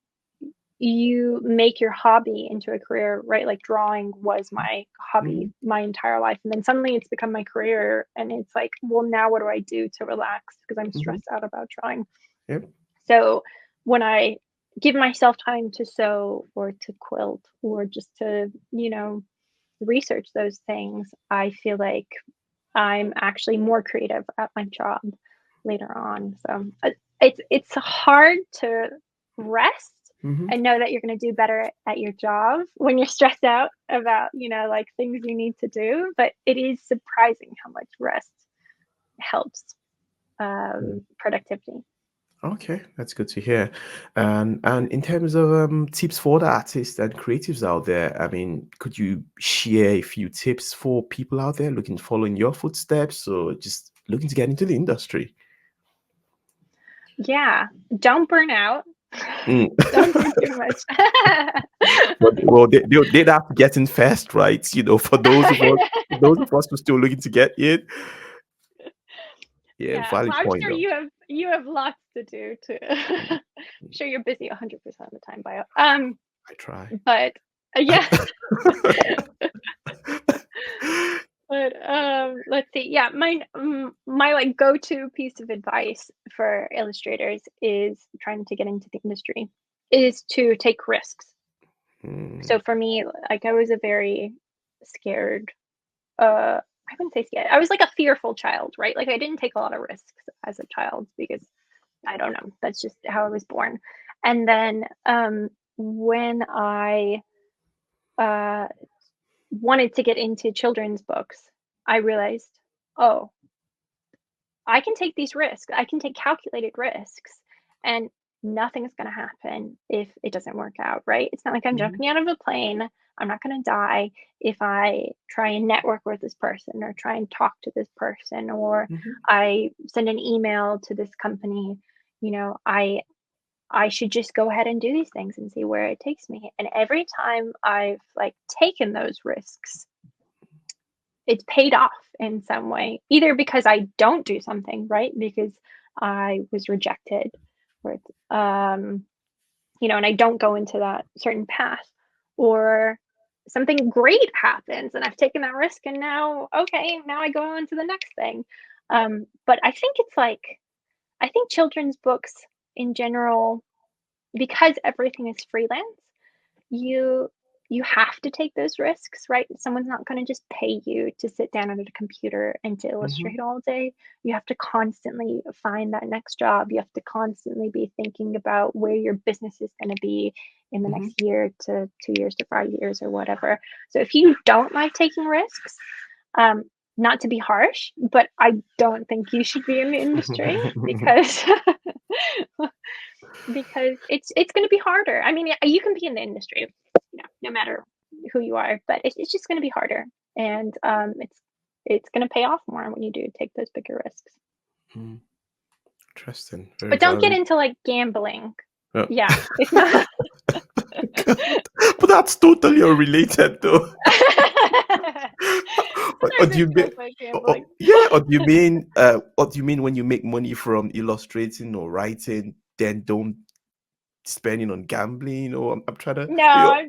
you make your hobby into a career, right? Like drawing was my hobby mhm, my entire life. And then suddenly it's become my career. And it's like, well, now what do I do to relax? Because I'm mhm, stressed out about drawing. yep, So when I give myself time to sew or to quilt or just to, research those things, I feel like I'm actually more creative at my job later on. So it's hard to rest mhm. and know that you're going to do better at your job when you're stressed out about, like things you need to do. But it is surprising how much rest helps productivity. Okay, that's good to hear. And in terms of tips for the artists and creatives out there, I mean, could you share a few tips for people out there looking to follow in your footsteps or just looking to get into the industry? Yeah, don't burn out. Mm. Don't do too much. Well, they'd have to get in fast, right? For those of us who are still looking to get in. Yeah, Yeah, well, valid I'm point sure though. you have lots to do too. Mm, I'm mm. sure you're busy 100% of the time, bio. I try. But yeah, but let's see. Yeah, my like go-to piece of advice for illustrators is trying to get into the industry is to take risks. So Mm, for me, like I was a very scared, I wouldn't say scared. I was like a fearful child, right? Like I didn't take a lot of risks as a child because I don't know. That's just how I was born. And then when I uh, wanted to get into children's books, I realized, oh, I can take these risks. I can take calculated risks, and nothing's going to happen if it doesn't work out, right? It's not like I'm mhm, jumping out of a plane. I'm not going to die if I try and network with this person or try and talk to this person or mhm, I send an email to this company. You know, I should just go ahead and do these things and see where it takes me. And every time I've like taken those risks, it's paid off in some way, either because I don't do something, right? Because I was rejected, or and I don't go into that certain path, or something great happens and I've taken that risk and now, okay, now I go on to the next thing. But I think children's books in general, because everything is freelance, you you have to take those risks, right? Someone's not going to just pay you to sit down at a computer and to mhm, illustrate all day. You have to constantly find that next job. You have to constantly be thinking about where your business is going to be in the mhm. next year to 2 years to 5 years or whatever. So if you don't like taking risks, um, not to be harsh, but I don't think you should be in the industry because because it's going to be harder. I mean, you can be in the industry, no matter who you are, but it's just going to be harder, and it's going to pay off more when you do take those bigger risks. Mm, interesting. Very But don't get valid. into like gambling. Yeah. Yeah, it's not. But that's totally unrelated, though. Or Sometimes do you it mean, feels like gambling. yeah, or do you mean when you make money from illustrating or writing, then don't spend it on gambling? Or I'm trying to, No, I'm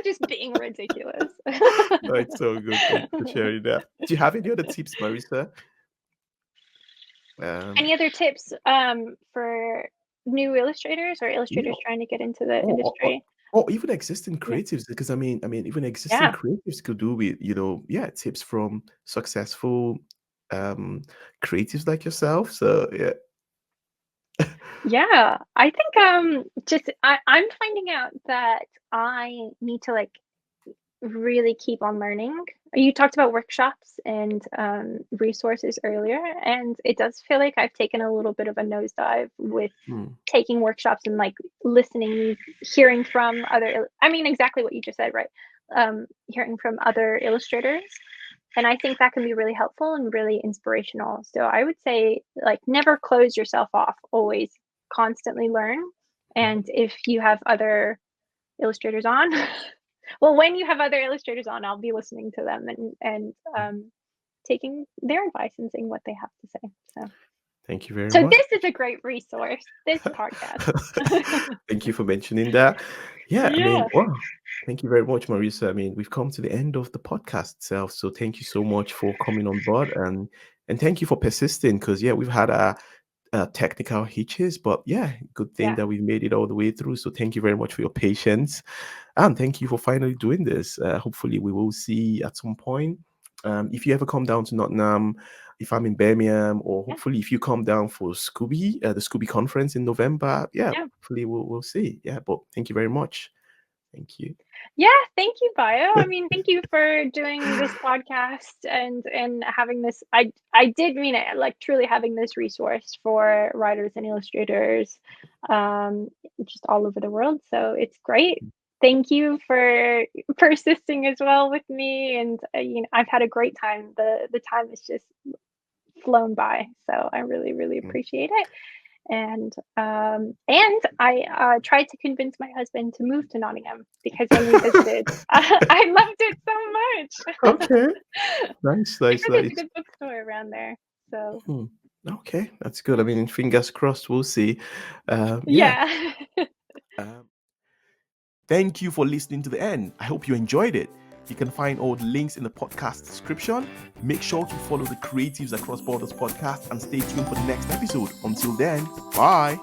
just being ridiculous. no, it's so good. Thank you for sharing that. Do you have any other tips, Marissa? Any other tips for new illustrators or Yeah, illustrators trying to get into the or, or, or industry? or even existing Yeah. creatives, because I mean, even existing Yeah. creatives could do with, yeah, tips from successful um creatives like yourself. So yeah. Yeah. I think just I'm finding out that I need to like really keep on learning. You talked about workshops and resources earlier, and it does feel like I've taken a little bit of a nosedive with Hmm. taking workshops and like listening, hearing from other. I mean, exactly what you just said, right? Hearing from other illustrators, and I think that can be really helpful and really inspirational. So I would say, like, never close yourself off. Always, constantly learn, and if you have other illustrators on. Well, when you have other illustrators on, I'll be listening to them and taking their advice and seeing what they have to say. So, Thank you very so much. this is a great resource. This podcast. Thank you for mentioning that. Yeah, I mean, Yeah, wow. Thank you very much, Marissa. I mean, we've come to the end of the podcast itself. So thank you so much for coming on board, and thank you for persisting, because yeah, we've had technical hitches, but yeah, good thing yeah, that we've made it all the way through. So thank you very much for your patience, and thank you for finally doing this. Hopefully, we will see at some point. If you ever come down to Nottingham, if I'm in Birmingham, or yeah, hopefully if you come down for the Scooby conference in November, yeah, yeah. hopefully we'll see. Yeah, but thank you very much. Thank you. Yeah, thank you, Bio. I mean, thank you for doing this podcast and having this. I did mean it, like truly having this resource for writers and illustrators, um, just all over the world. So it's great. Thank you for persisting as well with me, and I've had a great time. The time has just flown by, so I really really Mm. appreciate it. And I tried to convince my husband to move to Nottingham because when we visited, I loved it so much Okay, nice, nice, because there's a nice. good bookstore around there. So Hmm. Okay, that's good. I mean, fingers crossed. We'll see. Yeah. yeah, Um, Thank you for listening to the end. I hope you enjoyed it. You can find all the links in the podcast description. Make sure to follow the Creatives Across Borders podcast and stay tuned for the next episode. Until then, bye.